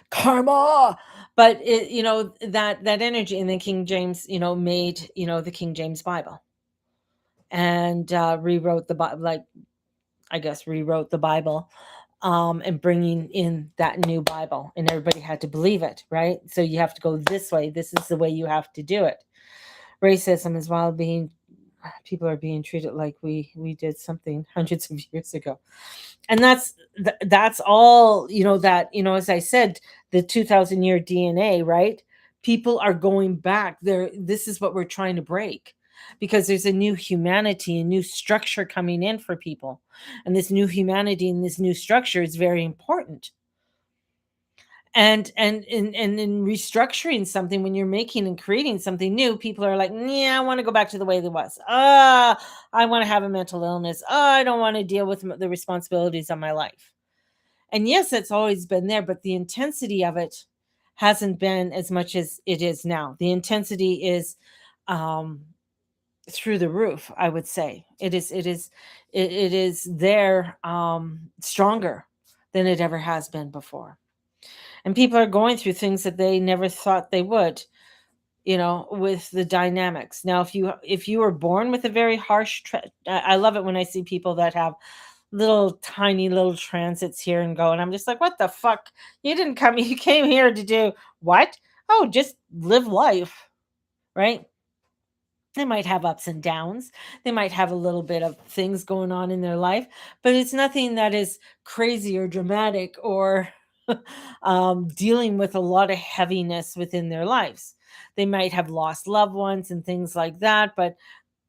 Speaker 1: Karma. But that energy, and then King James, made, the King James Bible, and rewrote the Bible, like, I guess rewrote the Bible, and bringing in that new Bible, and everybody had to believe it, right? So you have to go this way. This is the way you have to do it. Racism is while being people are being treated like we did something hundreds of years ago, and that's all, that, as I said, the 2,000-year DNA, right? People are going back there. This is what we're trying to break, because there's a new humanity, a new structure coming in for people, and this new humanity and this new structure is very important. And in restructuring something, when you're making and creating something new, people are like, yeah, I want to go back to the way it was. I want to have a mental illness. I don't want to deal with the responsibilities of my life. And yes, it's always been there, but the intensity of it hasn't been as much as it is now. The intensity is um through the roof, I would say. It is there, stronger than it ever has been before. And people are going through things that they never thought they would, with the dynamics. Now, if you were born with a very harsh I love it when I see people that have little tiny little transits here and go, and I'm just like, what the fuck? You didn't come You came here to do what? Oh, just live life, right? They might have ups and downs. They might have a little bit of things going on in their life, but it's nothing that is crazy or dramatic or dealing with a lot of heaviness within their lives. They might have lost loved ones and things like that, but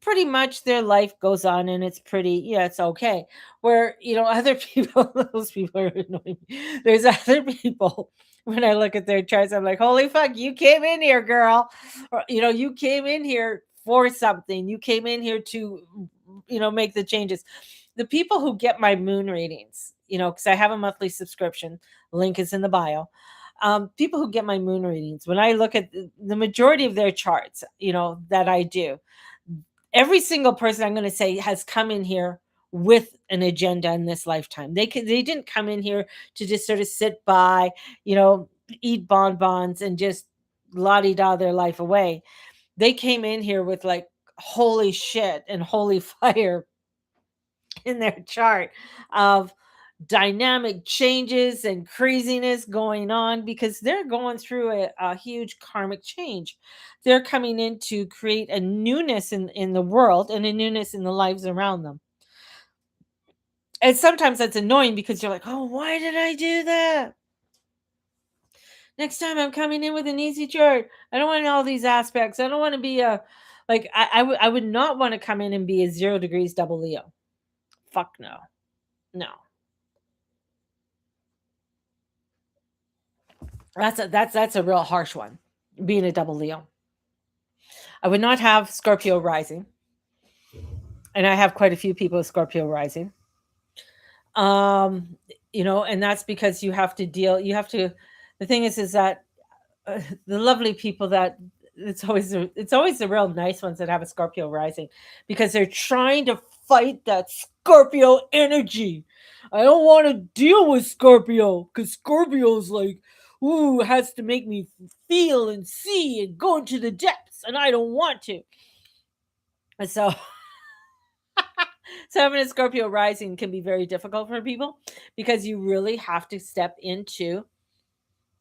Speaker 1: pretty much their life goes on and it's pretty, yeah, it's okay. Where, other people, those people are annoying me. There's other people, when I look at their charts, I'm like, holy fuck, you came in here, girl. Or, you came in here for something. You came in here to, make the changes. The people who get my moon readings, because I have a monthly subscription, link is in the bio. People who get my moon readings, when I look at the majority of their charts, that I do, every single person I'm going to say has come in here with an agenda in this lifetime. They didn't come in here to just sort of sit by, eat bonbons and just la-di-da their life away. They came in here with like holy shit and holy fire in their chart of dynamic changes and craziness going on, because they're going through a huge karmic change. They're coming in to create a newness in the world and a newness in the lives around them. And sometimes that's annoying because you're like, oh, why did I do that? Next time I'm coming in with an easy chart. I don't want all these aspects. I don't want to be I would not want to come in and be a 0 degrees double Leo. Fuck no. No. That's a real harsh one, being a double Leo. I would not have Scorpio rising. And I have quite a few people with Scorpio rising. And that's because you have to the thing is that the lovely people that it's always the real nice ones that have a Scorpio rising, because they're trying to fight that Scorpio energy. I don't want to deal with Scorpio because Scorpio's like, ooh, has to make me feel and see and go into the depths, and I don't want to. And so having a Scorpio rising can be very difficult for people, because you really have to step into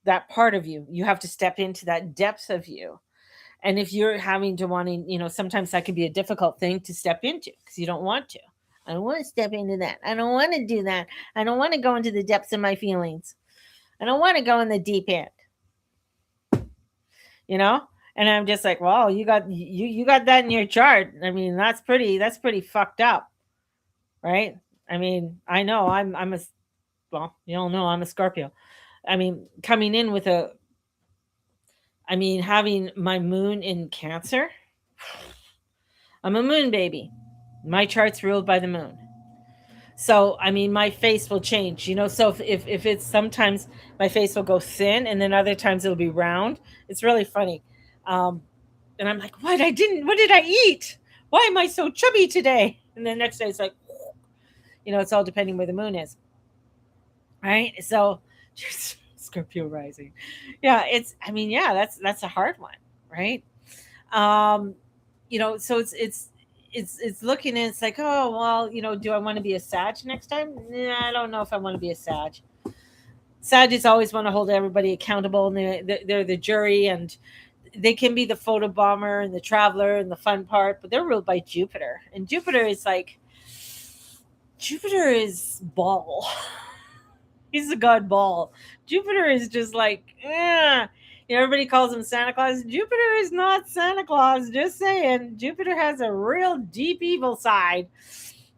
Speaker 1: that part of you. You have to step into that depth of you. And if you're having to wanting, sometimes that can be a difficult thing to step into because you don't want to. I don't want to step into that. I don't want to do that. I don't want to go into the depths of my feelings. I don't want to go in the deep end. And I'm just like, well, you got that in your chart. I mean, that's pretty fucked up. Right? I mean, I know I'm a, well, you all know I'm a Scorpio. I mean, coming in with having my moon in Cancer. I'm a moon baby. My chart's ruled by the moon. So, my face will change, So if it's sometimes my face will go thin and then other times it'll be round. It's really funny. And I'm like, what did I eat? Why am I so chubby today? And then next day it's like, it's all depending where the moon is. Right? So, Scorpio rising. Yeah, that's a hard one, right? So it's looking and it's like, oh, well, do I want to be a Sag next time? Nah, I don't know if I want to be a Sag. Sagittarius always want to hold everybody accountable, and they're the jury, and they can be the photo bomber and the traveler and the fun part, but they're ruled by Jupiter. And Jupiter is ball. He's the god ball. Jupiter is just like, everybody calls him Santa Claus. Jupiter is not Santa Claus. Just saying, Jupiter has a real deep evil side.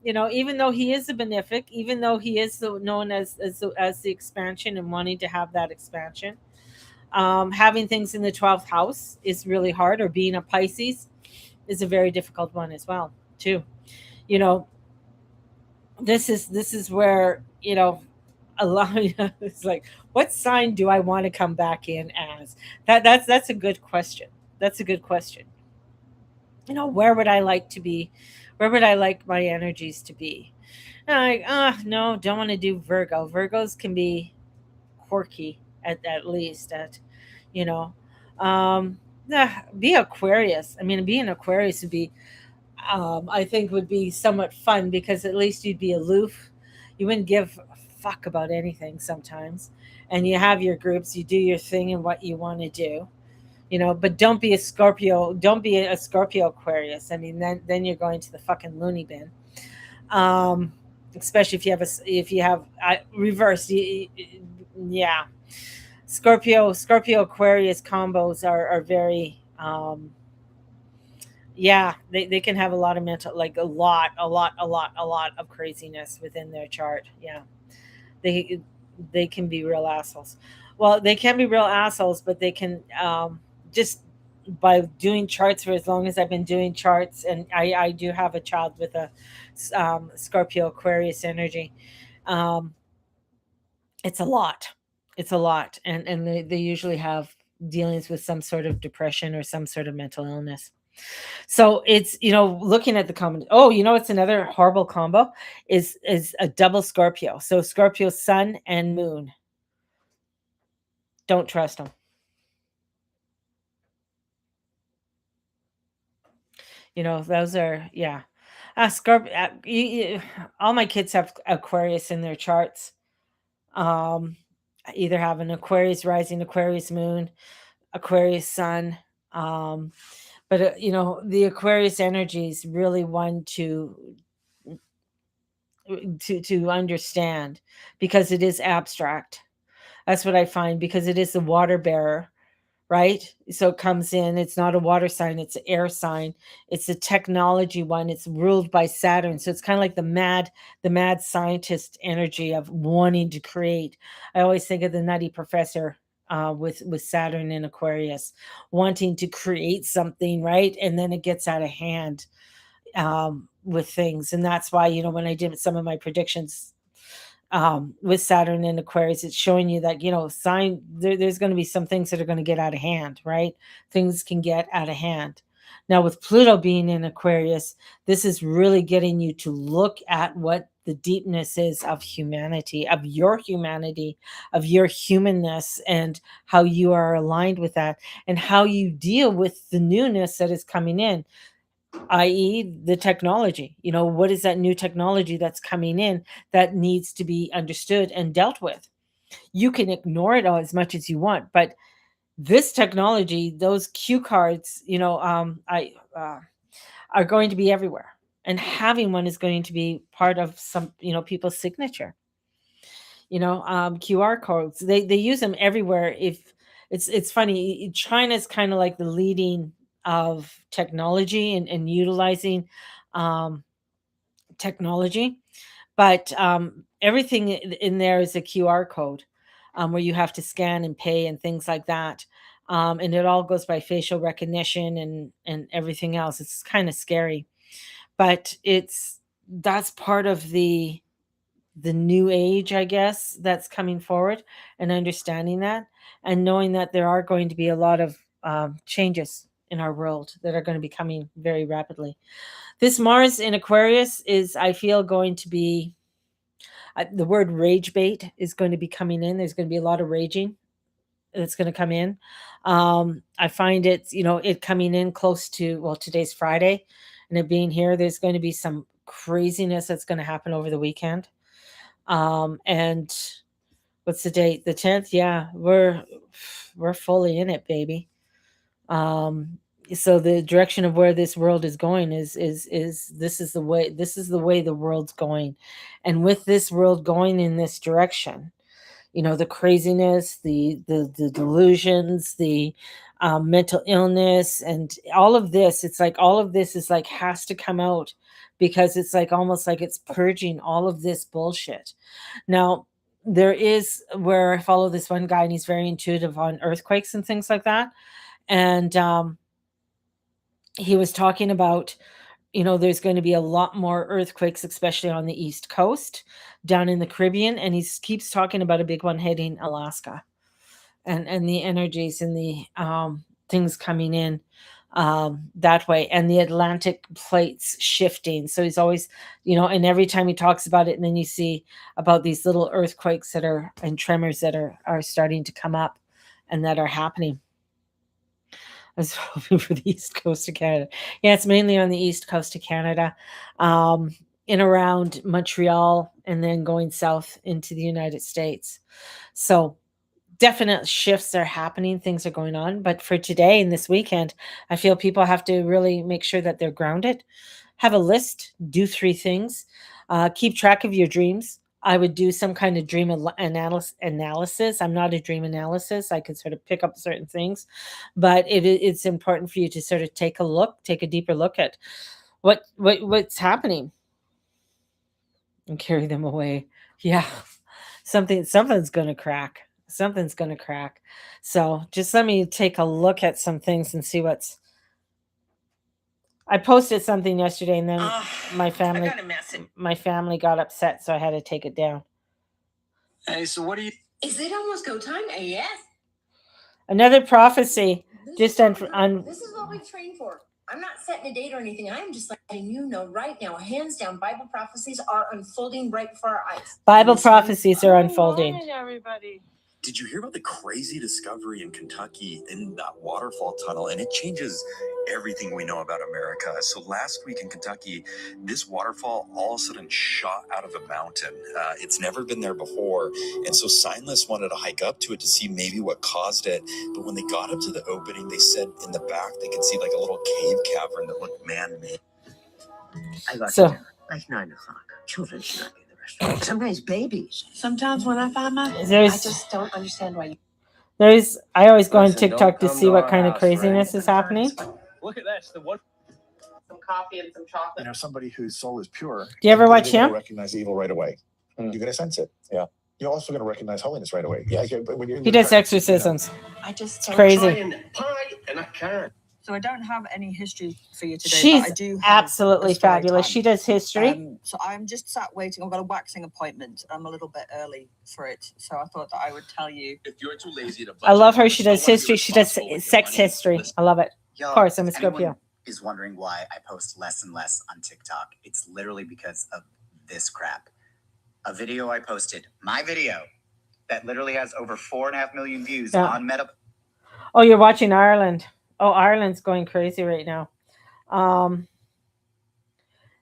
Speaker 1: Even though he is a benefic, even though he is known as the expansion and wanting to have that expansion, having things in the 12th house is really hard. Or being a Pisces is a very difficult one as well, too. This is where a lot of, it's like, what sign do I want to come back in as? That's a good question. That's a good question. Where would I like to be? Where would I like my energies to be? And no, don't want to do Virgo. Virgos can be quirky at least you know. Be Aquarius. Being Aquarius would be, I think, would be somewhat fun, because at least you'd be aloof. You wouldn't give a fuck about anything sometimes, and you have your groups. You do your thing and what you want to do. But don't be a Scorpio. Don't be a Scorpio Aquarius. Then you're going to the fucking loony bin. Especially if you have reverse. Yeah. Scorpio Aquarius combos are very yeah, they can have a lot of mental, like a lot of craziness within their chart. Yeah. They they can be real assholes. Well, they can be real assholes, but they can just by doing charts for as long as I've been doing charts, and I do have a child with a Scorpio Aquarius energy. Um, it's a lot. It's a lot, and they usually have dealings with some sort of depression or some sort of mental illness. So it's, looking at the common. Oh, it's another horrible combo is a double Scorpio. So Scorpio Sun and Moon. Don't trust them. Those are, yeah. Scorpio. All my kids have Aquarius in their charts. Um, either have an Aquarius rising, Aquarius moon, Aquarius sun. Um, but the Aquarius energy is really one to understand, because it is abstract. That's what I find, because it is the water bearer, right? So it comes in, it's not a water sign, it's an air sign. It's a technology one. It's ruled by Saturn. So it's kind of like the mad scientist energy of wanting to create. I always think of the Nutty Professor with Saturn in Aquarius, wanting to create something, right? And then it gets out of hand with things. And that's why, when I did some of my predictions with Saturn and Aquarius, it's showing you that, there's going to be some things that are going to get out of hand, right? Things can get out of hand. Now, with Pluto being in Aquarius, this is really getting you to look at what the deepness is of humanity, of your humanness, and how you are aligned with that, and how you deal with the newness that is coming in, i.e., the technology. What is that new technology that's coming in that needs to be understood and dealt with? You can ignore it all as much as you want, but this technology, those cue cards, I are going to be everywhere, and having one is going to be part of some, people's signature. QR codes, they use them everywhere. If it's funny, China's kind of like the leading of technology, and utilizing um, technology, but everything in there is a QR code, where you have to scan and pay and things like that. And it all goes by facial recognition and everything else. It's kind of scary, but that's part of the new age, I guess, that's coming forward, and understanding that, and knowing that there are going to be a lot of changes in our world that are going to be coming very rapidly. This Mars in Aquarius is, I feel, going to be the word rage bait is going to be coming in. There's going to be a lot of raging that's going to come in. I find it coming in close to, well, today's Friday, and it being here, there's going to be some craziness that's going to happen over the weekend. And what's the date? The 10th? Yeah, we're fully in it, baby. Um, so the direction of where this world is going is this is the way the world's going. And with this world going in this direction, the craziness, the delusions, the mental illness, and all of this, it's like all of this is like has to come out, because it's like almost like it's purging all of this bullshit. Now, there is, where I follow this one guy, and he's very intuitive on earthquakes and things like that. And he was talking about, there's going to be a lot more earthquakes, especially on the East Coast, down in the Caribbean. And he keeps talking about a big one hitting Alaska, and the energies and the things coming in that way, and the Atlantic plates shifting. So he's always, and every time he talks about it, and then you see about these little earthquakes that are, and tremors that are starting to come up and that are happening. I was hoping for the East Coast of Canada. Yeah, it's mainly on the East Coast of Canada, in around Montreal, and then going south into the United States. So definite shifts are happening, things are going on. But for today and this weekend, I feel people have to really make sure that they're grounded, have a list, do 3 things, keep track of your dreams. I would do some kind of dream analysis. I'm not a dream analysis. I could sort of pick up certain things, but it's important for you to sort of take a deeper look at what's happening and carry them away. Yeah, something's going to crack. Something's going to crack. So just let me take a look at some things and see what's. I posted something yesterday, and then my family got upset, so I had to take it down.
Speaker 2: Hey, so what do you?
Speaker 3: Is it almost go time? Yes.
Speaker 1: Another prophecy.
Speaker 3: This is what we train for. I'm not setting a date or anything. I'm just letting you know right now, hands down, Bible prophecies are unfolding right before our eyes.
Speaker 1: Bible prophecies are unfolding.
Speaker 2: Morning, everybody. Did you hear about the crazy discovery in Kentucky in that waterfall tunnel? And it changes everything we know about America. So last week in Kentucky, this waterfall all of a sudden shot out of a mountain. It's never been there before. And so scientists wanted to hike up to it to see maybe what caused it. But when they got up to the opening, they said in the back they could see like a little cave cavern that looked man-made.
Speaker 3: I got to dinner, like 9 o'clock. Children should not be in the restaurant. Sometimes babies. Sometimes when I find my, I just don't understand why.
Speaker 1: I always go on TikTok to see what kind of craziness is happening.
Speaker 2: Look at this. The one.
Speaker 4: Some coffee and some chocolate.
Speaker 5: You know, somebody whose soul is pure.
Speaker 1: Do you ever watch him?
Speaker 5: Recognize evil right away. You're going to sense it. Yeah. You're also going to recognize holiness right away. Yeah. But when
Speaker 1: he does exorcisms.
Speaker 4: I just
Speaker 1: it's crazy.
Speaker 4: And I can't. So I don't have any history for you today.
Speaker 1: She's
Speaker 4: but I do
Speaker 1: absolutely fabulous. She does history.
Speaker 4: So I'm just sat waiting. I've got a waxing appointment. I'm a little bit early for it, so I thought that I would tell you.
Speaker 2: If you're too lazy to.
Speaker 1: I love her. She does history. She does sex history. I love it. Of course, I'm a Scorpio.
Speaker 6: Is wondering why I post less and less on TikTok. It's literally because of this crap. A video I posted, my video, that literally has over 4.5 million views on Meta.
Speaker 1: Oh, you're watching Ireland. Oh, Ireland's going crazy right now.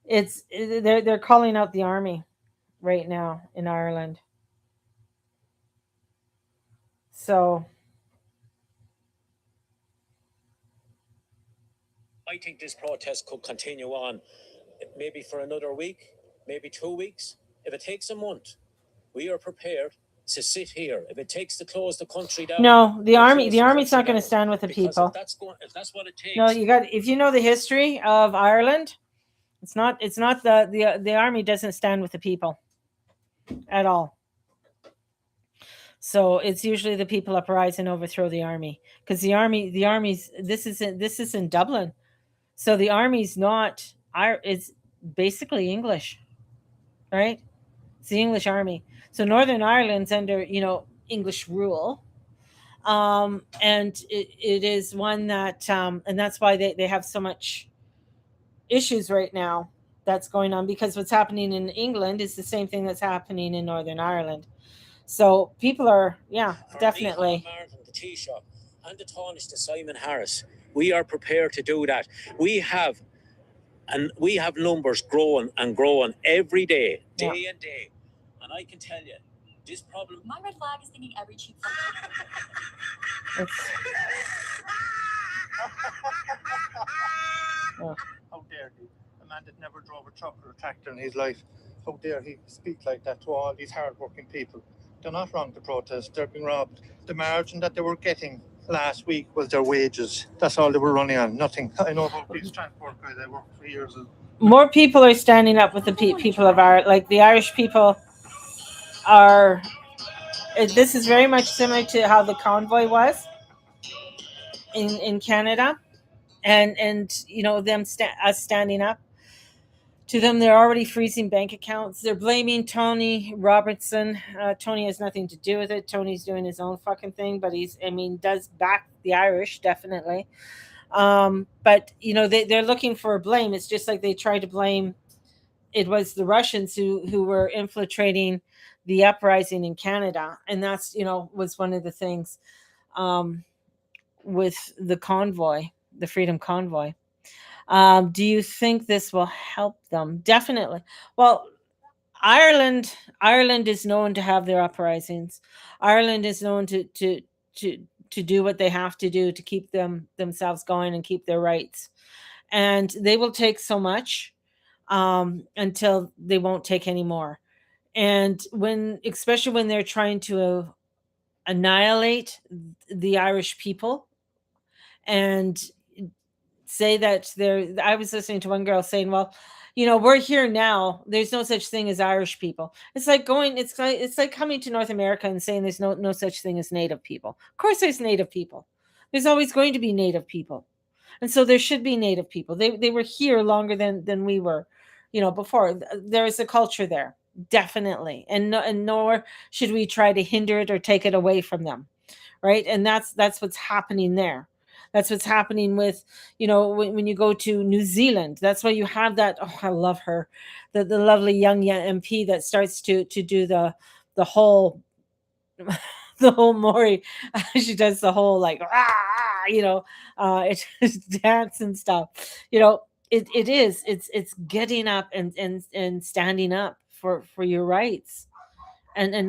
Speaker 1: They're calling out the army right now in Ireland. So
Speaker 7: I think this protest could continue on maybe for another week, maybe 2 weeks. If it takes a month, we are prepared to sit here. If it takes to close the country down.
Speaker 1: No, the army's not going to stand with the people.
Speaker 7: If that's what it takes.
Speaker 1: No, if you know the history of Ireland, it's not the army doesn't stand with the people at all. So it's usually the people uprise and overthrow the army, because the army's this is in Dublin. So the army's not it's basically English, right? It's the English army. So Northern Ireland's under, English rule. And it is one that, and that's why they have so much issues right now that's going on, because what's happening in England is the same thing that's happening in Northern Ireland. So people are, definitely.
Speaker 7: The Taoiseach and the Taoiseach to Simon Harris, we are prepared to do that. We have numbers growing and growing every day, day and day. And I can tell you, this problem.
Speaker 8: My red flag is thinking every cheap.
Speaker 9: How dare he? A man that never drove a truck or a tractor in his life. How dare he speak like that to all these hard-working people? They're not wrong to protest. They're being robbed. The margin that they were getting last week was their wages. That's all they were running on. Nothing. I know about these transport guys. I worked for years.
Speaker 1: More people are standing up with the people of Ireland. Like the Irish people are. This is very much similar to how the convoy was in Canada, and them us standing up to them. They're already freezing bank accounts. They're blaming Tony Robertson. Tony has nothing to do with it. Tony's doing his own fucking thing, but does back the Irish, definitely. But they're looking for a blame. It's just like they tried to blame. It was the Russians who were infiltrating the uprising in Canada, and that's was one of the things with the convoy, the Freedom Convoy. Do you think this will help them? Definitely. Well, Ireland is known to have their uprisings. Ireland is known to do what they have to do to keep themselves going and keep their rights. And they will take so much until they won't take any more. And especially when they're trying to annihilate the Irish people and say that I was listening to one girl saying, well, we're here now, there's no such thing as Irish people. It's like coming to North America and saying there's no such thing as native people. Of course there's native people. There's always going to be native people. And so there should be native people. They were here longer than we were, before. There is a culture there, definitely. And nor should we try to hinder it or take it away from them. Right? And that's what's happening there. That's what's happening with, when you go to New Zealand. That's why you have that. Oh, I love her, the lovely young MP that starts to do the whole the whole Maury. She does the whole like it's just dance and stuff. It's getting up and standing up for your rights, and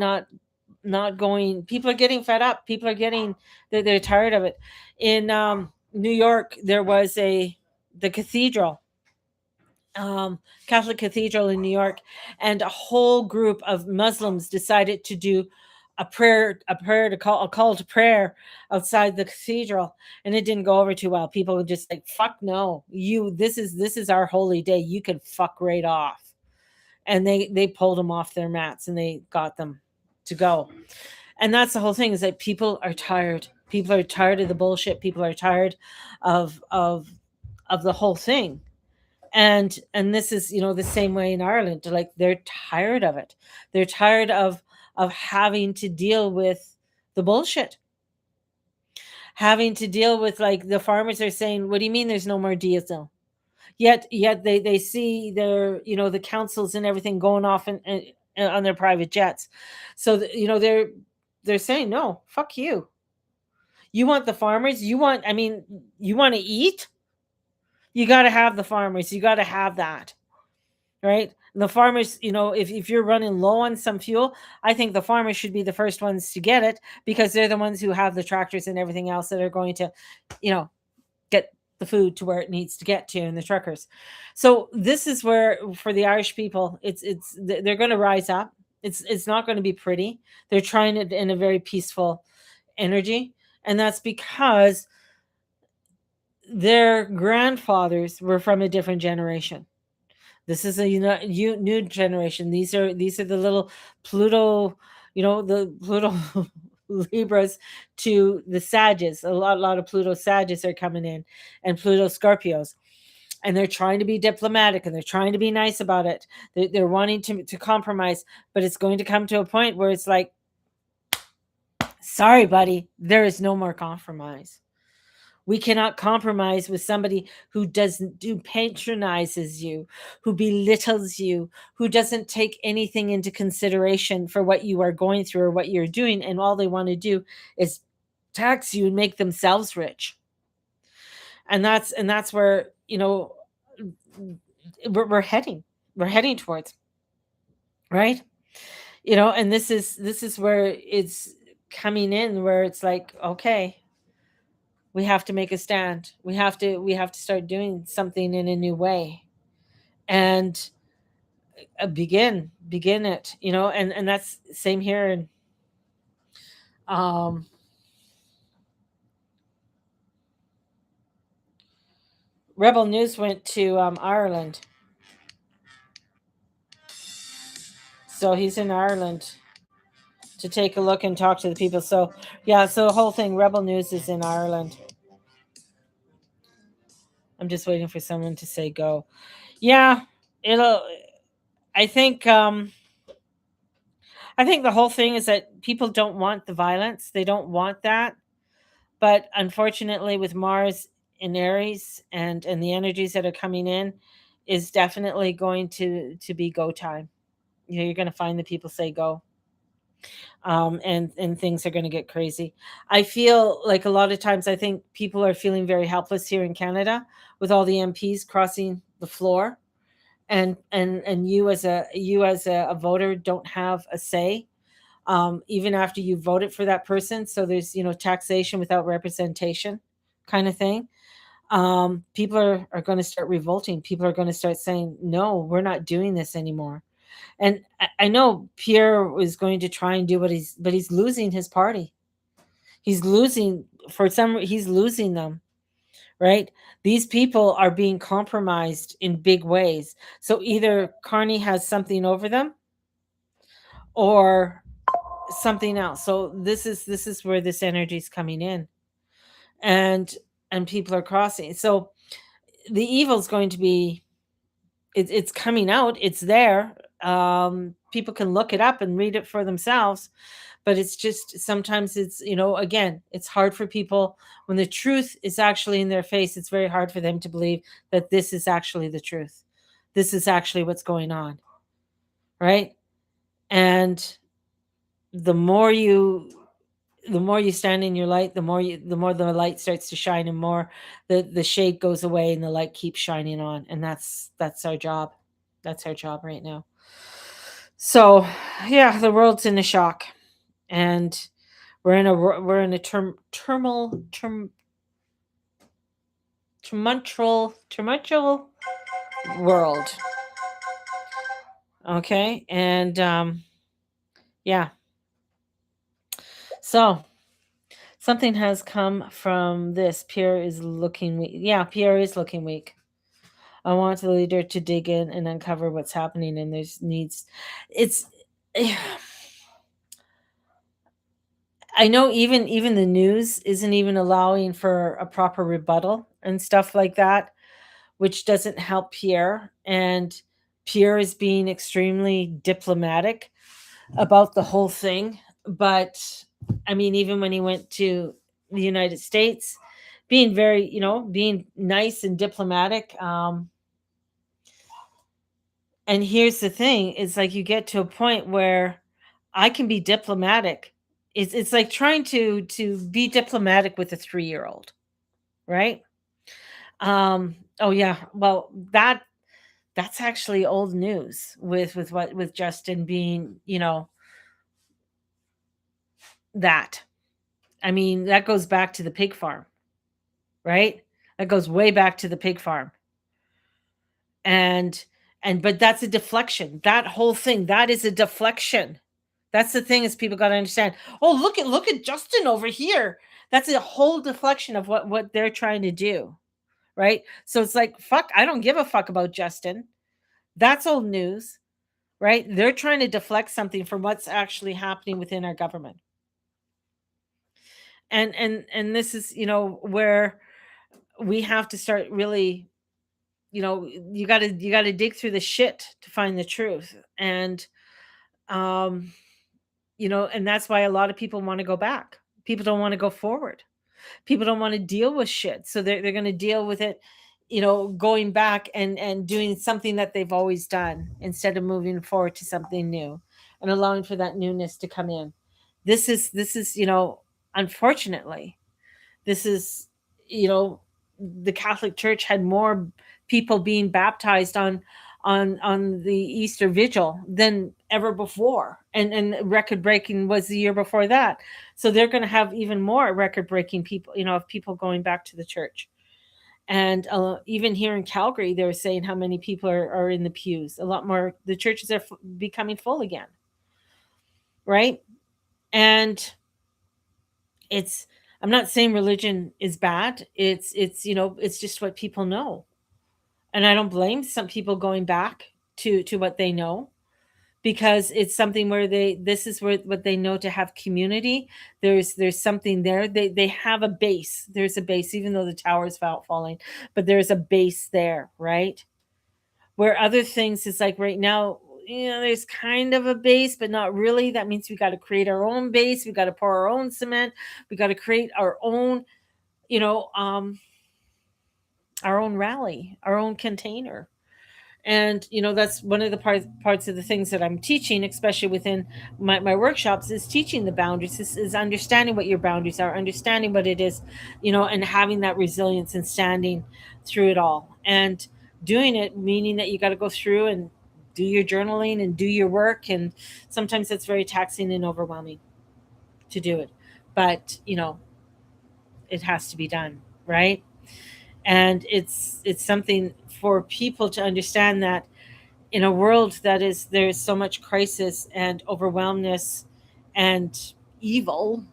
Speaker 1: not going. People are getting fed up. People are getting, they're tired of it. In New York, there was the cathedral, Catholic cathedral in New York, and a whole group of Muslims decided to do a call to prayer outside the cathedral, and it didn't go over too well. People were just like, "Fuck no, this is our holy day. You can fuck right off." And they pulled them off their mats and they got them to go. And that's the whole thing, is that people are tired. People are tired of the bullshit. People are tired of the whole thing. And this is, the same way in Ireland. Like, they're tired of it. They're tired of having to deal with the bullshit. Having to deal with, like, the farmers are saying, what do you mean there's no more diesel? Yet they see their, the councils and everything going off and on their private jets. So they're saying, no, fuck you. You want the farmers? You want to eat? You got to have the farmers. You got to have that, right? And the farmers, if you're running low on some fuel, I think the farmers should be the first ones to get it, because they're the ones who have the tractors and everything else that are going to, get the food to where it needs to get to, and the truckers. So this is where, for the Irish people, they're going to rise up. It's not going to be pretty. They're trying it in a very peaceful energy, and that's because their grandfathers were from a different generation. This is a new generation. These are the little Pluto, the Pluto Libras to the Sages. A lot of Pluto Sages are coming in, and Pluto Scorpios. And they're trying to be diplomatic, and they're trying to be nice about it. They're wanting to compromise, but it's going to come to a point where it's like, sorry, buddy, there is no more compromise. We cannot compromise with somebody who patronizes you, who belittles you, who doesn't take anything into consideration for what you are going through or what you're doing, and all they want to do is tax you and make themselves rich. And that's where, we're heading towards, right? And this is where it's coming in, where it's like, okay, we have to make a stand. We have to start doing something in a new way, and begin it, and that's same here. And Rebel News went to Ireland. So he's in Ireland to take a look and talk to the people. So yeah, so the whole thing, Rebel News is in Ireland. I'm just waiting for someone to say go. Yeah, I think the whole thing is that people don't want the violence. They don't want that. But unfortunately, with Mars in Aries and the energies that are coming in, is definitely going to be go time. You're going to find the people say go. And things are going to get crazy. I feel like a lot of times, I think people are feeling very helpless here in Canada with all the MPs crossing the floor, and you as a voter don't have a say, even after you voted for that person. So there's taxation without representation, kind of thing. People are going to start revolting. People are going to start saying, no, we're not doing this anymore. And I know Pierre was going to try and do what he's losing his party. He's losing he's losing them, right? These people are being compromised in big ways. So either Carney has something over them or something else. So this is where this energy is coming in. And people are crossing. So the evil is going to be it's coming out, it's there. People can look it up and read it for themselves, but it's just sometimes it's, again, it's hard for people when the truth is actually in their face. It's very hard for them to believe that this is actually the truth, this is actually what's going on, right? And the more you stand in your light, the more the light starts to shine, and more the shade goes away and the light keeps shining on. And that's our job. That's our job right now. So yeah, the world's in a shock, and we're in a tumultural world. Okay. And yeah, so something has come from this. Pierre is looking weak. Yeah, Pierre is looking weak. I want the leader to dig in and uncover what's happening, and there's needs. It's. I know even the news isn't even allowing for a proper rebuttal and stuff like that, which doesn't help Pierre. And Pierre is being extremely diplomatic about the whole thing. But I mean, even when he went to the United States, being very, being nice and diplomatic. And here's the thing, it's like you get to a point where I can be diplomatic. It's like trying to be diplomatic with a 3-year-old, right? Oh yeah, well that's actually old news with Justin being, that. I mean, that goes back to the pig farm, right? That goes way back to the pig farm. And but that's a deflection. That whole thing, that is a deflection. That's the thing, is people got to understand. Oh, look at Justin over here. That's a whole deflection of what they're trying to do, right? So it's like, fuck, I don't give a fuck about Justin. That's old news, right? They're trying to deflect something from what's actually happening within our government. And this is, where we have to start really, you got to dig through the shit to find the truth. And and that's why a lot of people want to go back. People don't want to go forward. People don't want to deal with shit. So they're going to deal with it, going back and doing something that they've always done instead of moving forward to something new and allowing for that newness to come in. This is, unfortunately, this is, the Catholic Church had more people being baptized on the Easter Vigil than ever before, and record breaking was the year before that. So they're going to have even more record breaking people, of people going back to the church. And even here in Calgary, they were saying how many people are in the pews. A lot more. The churches are becoming full again, right? And I'm not saying religion is bad. It's it's just what people know. And I don't blame some people going back to what they know, because it's something where this is where what they know, to have community. There's something there. They have a base. There's a base, even though the tower is falling, but there's a base there, right? Where other things is like right now, there's kind of a base, but not really. That means we got to create our own base. We got to pour our own cement. We got to create our own, our own rally, our own container. And that's one of the parts of the things that I'm teaching, especially within my workshops, is teaching the boundaries, is understanding what your boundaries are, understanding what it is, and having that resilience and standing through it all, and doing it, meaning that you got to go through and do your journaling and do your work. And sometimes it's very taxing and overwhelming to do it, but it has to be done, right? And it's something for people to understand that in a world that is, there's so much crisis and overwhelmness and evil,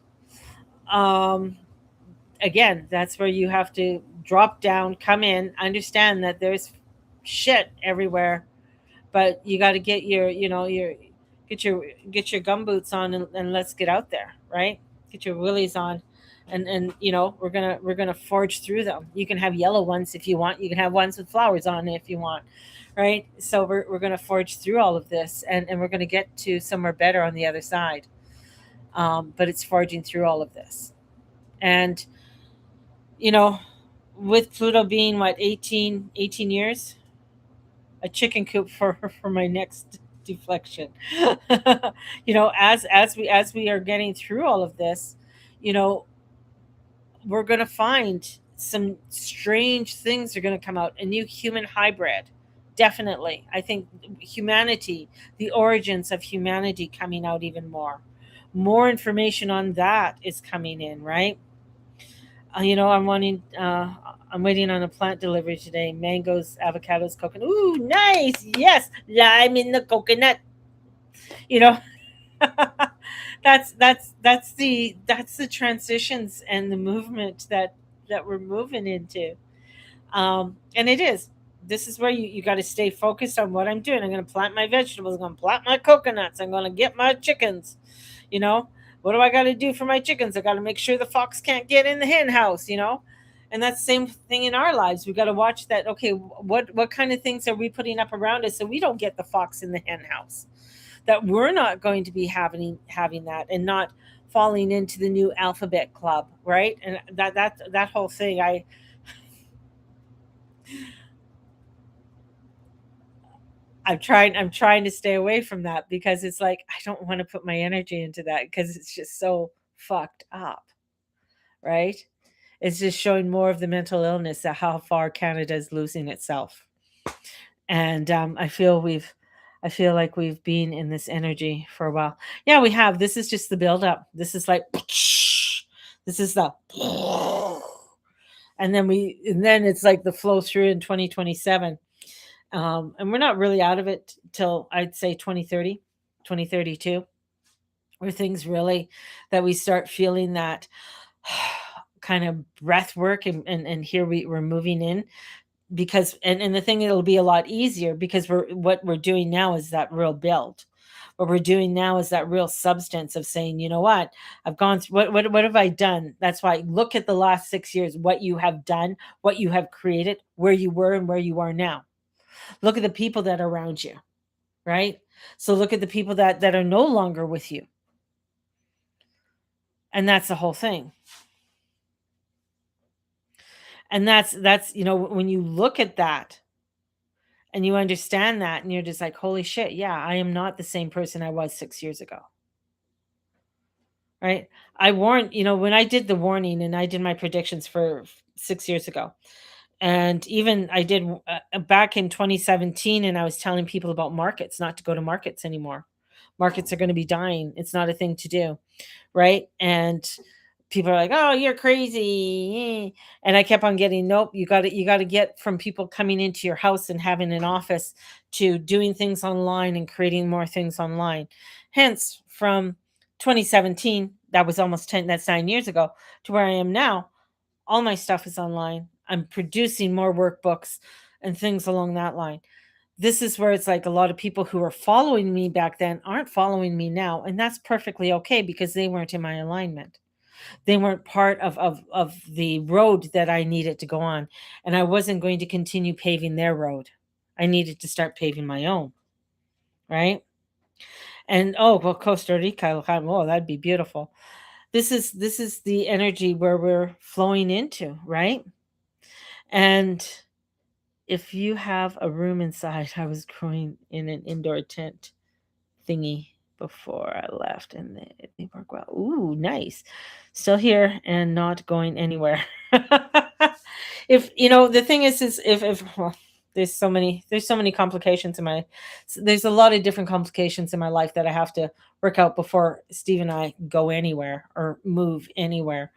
Speaker 1: um, again, that's where you have to drop down, come in, understand that there's shit everywhere, but you got to get your, get your gumboots on, and let's get out there, right? Get your willies on, and we're gonna forge through them. You can have yellow ones if you want. You can have ones with flowers on it if you want, right? So we're gonna forge through all of this, and we're gonna get to somewhere better on the other side. But it's forging through all of this, and you know, with Pluto being what, 18 years, a chicken coop for my next deflection. As we are getting through all of this, you know, we're going to find some strange things are going to come out. A new human hybrid, definitely. I think humanity, the origins of humanity coming out even more. More information on that is coming in, right? I'm waiting on a plant delivery today. Mangoes, avocados, coconut. Ooh, nice. Yes, lime in the coconut. You know, that's the transitions and the movement that we're moving into. And it is. This is where you got to stay focused on what I'm doing. I'm going to plant my vegetables. I'm going to plant my coconuts. I'm going to get my chickens. You know, what do I got to do for my chickens? I got to make sure the fox can't get in the hen house. And that's the same thing in our lives. We got to watch that. Okay, what kind of things are we putting up around us so we don't get the fox in the hen house? That we're not going to be having that, and not falling into the new alphabet club, right? And that whole thing, I'm trying to stay away from that, because it's like I don't want to put my energy into that, because it's just so fucked up, right? It's just showing more of the mental illness, that how far Canada is losing itself. And I feel like we've been in this energy for a while. Yeah, we have. This is just the buildup. This is like this is the and then it's like the flow through in 2027. And we're not really out of it till I'd say 2030, 2032, where things really, that we start feeling that kind of breath work, and here we're moving in, because and the thing, it'll be a lot easier, because what we're doing now is that real build. What we're doing now is that real substance of saying, you know what, I've gone through, what have I done? That's why, look at the last 6 years, what you have done, what you have created, where you were and where you are now. Look at the people that are around you, right? So look at the people that are no longer with you. And that's the whole thing. And that's when you look at that and you understand that, and you're just like, holy shit, yeah, I am not the same person I was 6 years ago. Right? I warned, when I did the warning and I did my predictions for 6 years ago. And even I did back in 2017, and I was telling people about markets, not to go to markets anymore. Markets are going to be dying. It's not a thing to do. Right? And people are like, oh, you're crazy. And I kept on getting, nope, you got to get from people coming into your house and having an office, to doing things online and creating more things online. Hence, from 2017, that was almost 10, that's 9 years ago, to where I am now, all my stuff is online. I'm producing more workbooks and things along that line. This is where it's like a lot of people who are following me back then aren't following me now. And that's perfectly okay, because they weren't in my alignment. They weren't part of the road that I needed to go on. And I wasn't going to continue paving their road. I needed to start paving my own. Right? And oh, well, Costa Rica, oh, that'd be beautiful. This is the energy where we're flowing into, right? And if you have a room inside, I was growing in an indoor tent thingy before I left, and they work well. Ooh, nice. Still here and not going anywhere. If the thing is if well, there's so many complications there's a lot of different complications in my life that I have to work out before Steve and I go anywhere or move anywhere.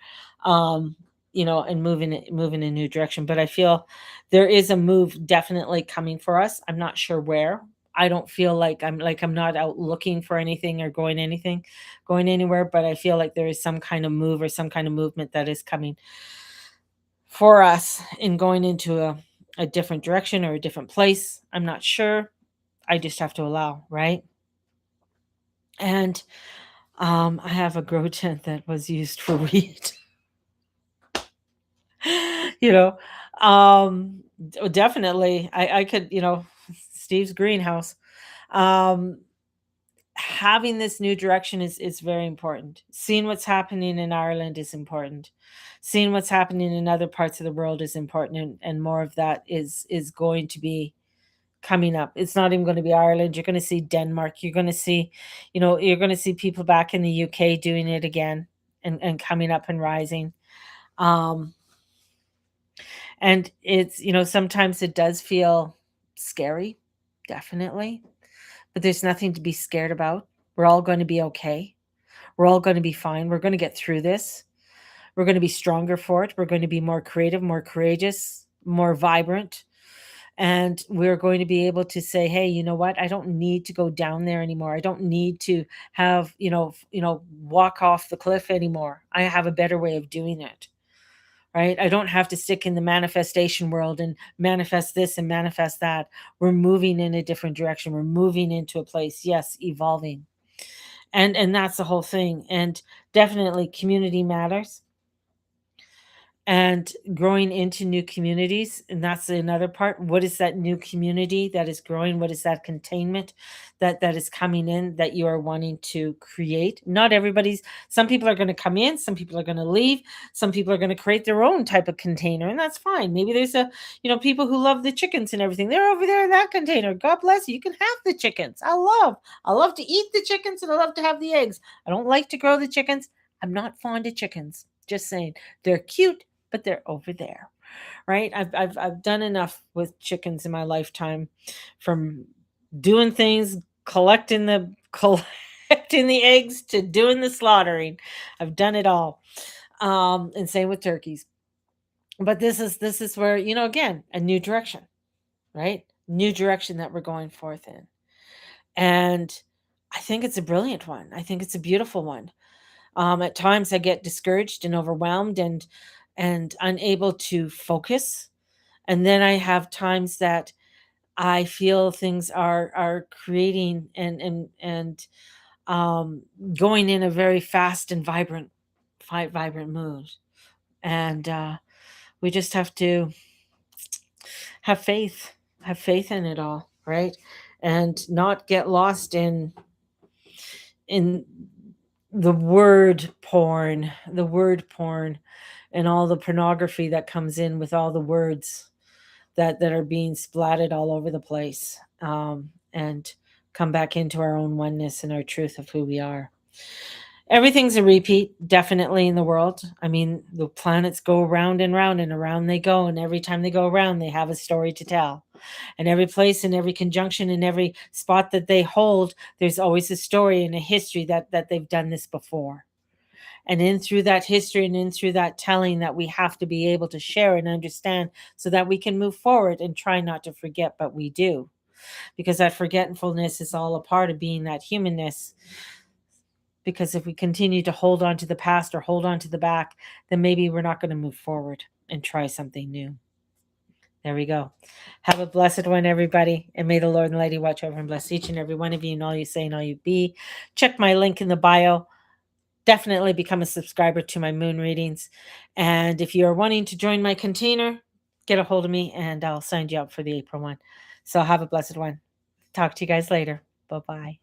Speaker 1: And move in a new direction. But I feel there is a move definitely coming for us. I'm not sure where. I don't feel like I'm not out looking for anything or going anywhere, but I feel like there is some kind of move or some kind of movement that is coming for us in going into a different direction or a different place. I'm not sure. I just have to allow, right? And I have a grow tent that was used for wheat. you know, definitely I could, Steve's greenhouse. Um, Having this new direction is very important. Seeing what's happening in Ireland is important. Seeing what's happening in other parts of the world is important, and more of that is going to be coming up. It's not even going to be Ireland. You're going to see Denmark. You're going to see, you're going to see people back in the UK doing it again and coming up and rising. And it's, sometimes it does feel scary, definitely, but there's nothing to be scared about. We're all going to be okay. We're all going to be fine. We're going to get through this. We're going to be stronger for it. We're going to be more creative, more courageous, more vibrant. And we're going to be able to say, hey, you know what? I don't need to go down there anymore. I don't need to have, walk off the cliff anymore. I have a better way of doing it. Right? I don't have to stick in the manifestation world and manifest this and manifest that. We're moving in a different direction. We're moving into a place, yes, evolving. And that's the whole thing. And definitely community matters. And growing into new communities, and that's another part. What is that new community that is growing? What is that containment that is coming in that you are wanting to create? Not everybody's. Some people are going to come in, some people are going to leave, some people are going to create their own type of container, and that's fine. Maybe there's people who love the chickens and everything. They're over there in that container. God bless you. You can have the chickens. I love to eat the chickens, and I love to have the eggs. I don't like to grow the chickens. I'm not fond of chickens. Just saying. They're cute, but they're over there, right? I've done enough with chickens in my lifetime, from doing things, collecting the eggs to doing the slaughtering. I've done it all, and same with turkeys. But this is where, again, a new direction, right? New direction that we're going forth in, and I think it's a brilliant one. I think it's a beautiful one. At times, I get discouraged and overwhelmed and unable to focus. And then I have times that I feel things are creating and going in a very fast and vibrant mood. And we just have to have faith in it all, right? And not get lost in the word porn and all the pornography that comes in with all the words that are being splatted all over the place, and come back into our own oneness and our truth of who we are. Everything's a repeat, definitely, in the world. I mean, the planets go round and round and around they go, and every time they go around, they have a story to tell. And every place and every conjunction and every spot that they hold, there's always a story and a history that they've done this before. And in through that history and in through that telling, that we have to be able to share and understand so that we can move forward and try not to forget, but we do. Because that forgetfulness is all a part of being that humanness. Because if we continue to hold on to the past or hold on to the back, then maybe we're not going to move forward and try something new. There we go. Have a blessed one, everybody. And may the Lord and Lady watch over and bless each and every one of you and all you say and all you be. Check my link in the bio. Definitely become a subscriber to my moon readings. And if you're wanting to join my container, get a hold of me and I'll sign you up for the April one. So have a blessed one. Talk to you guys later. Bye-bye.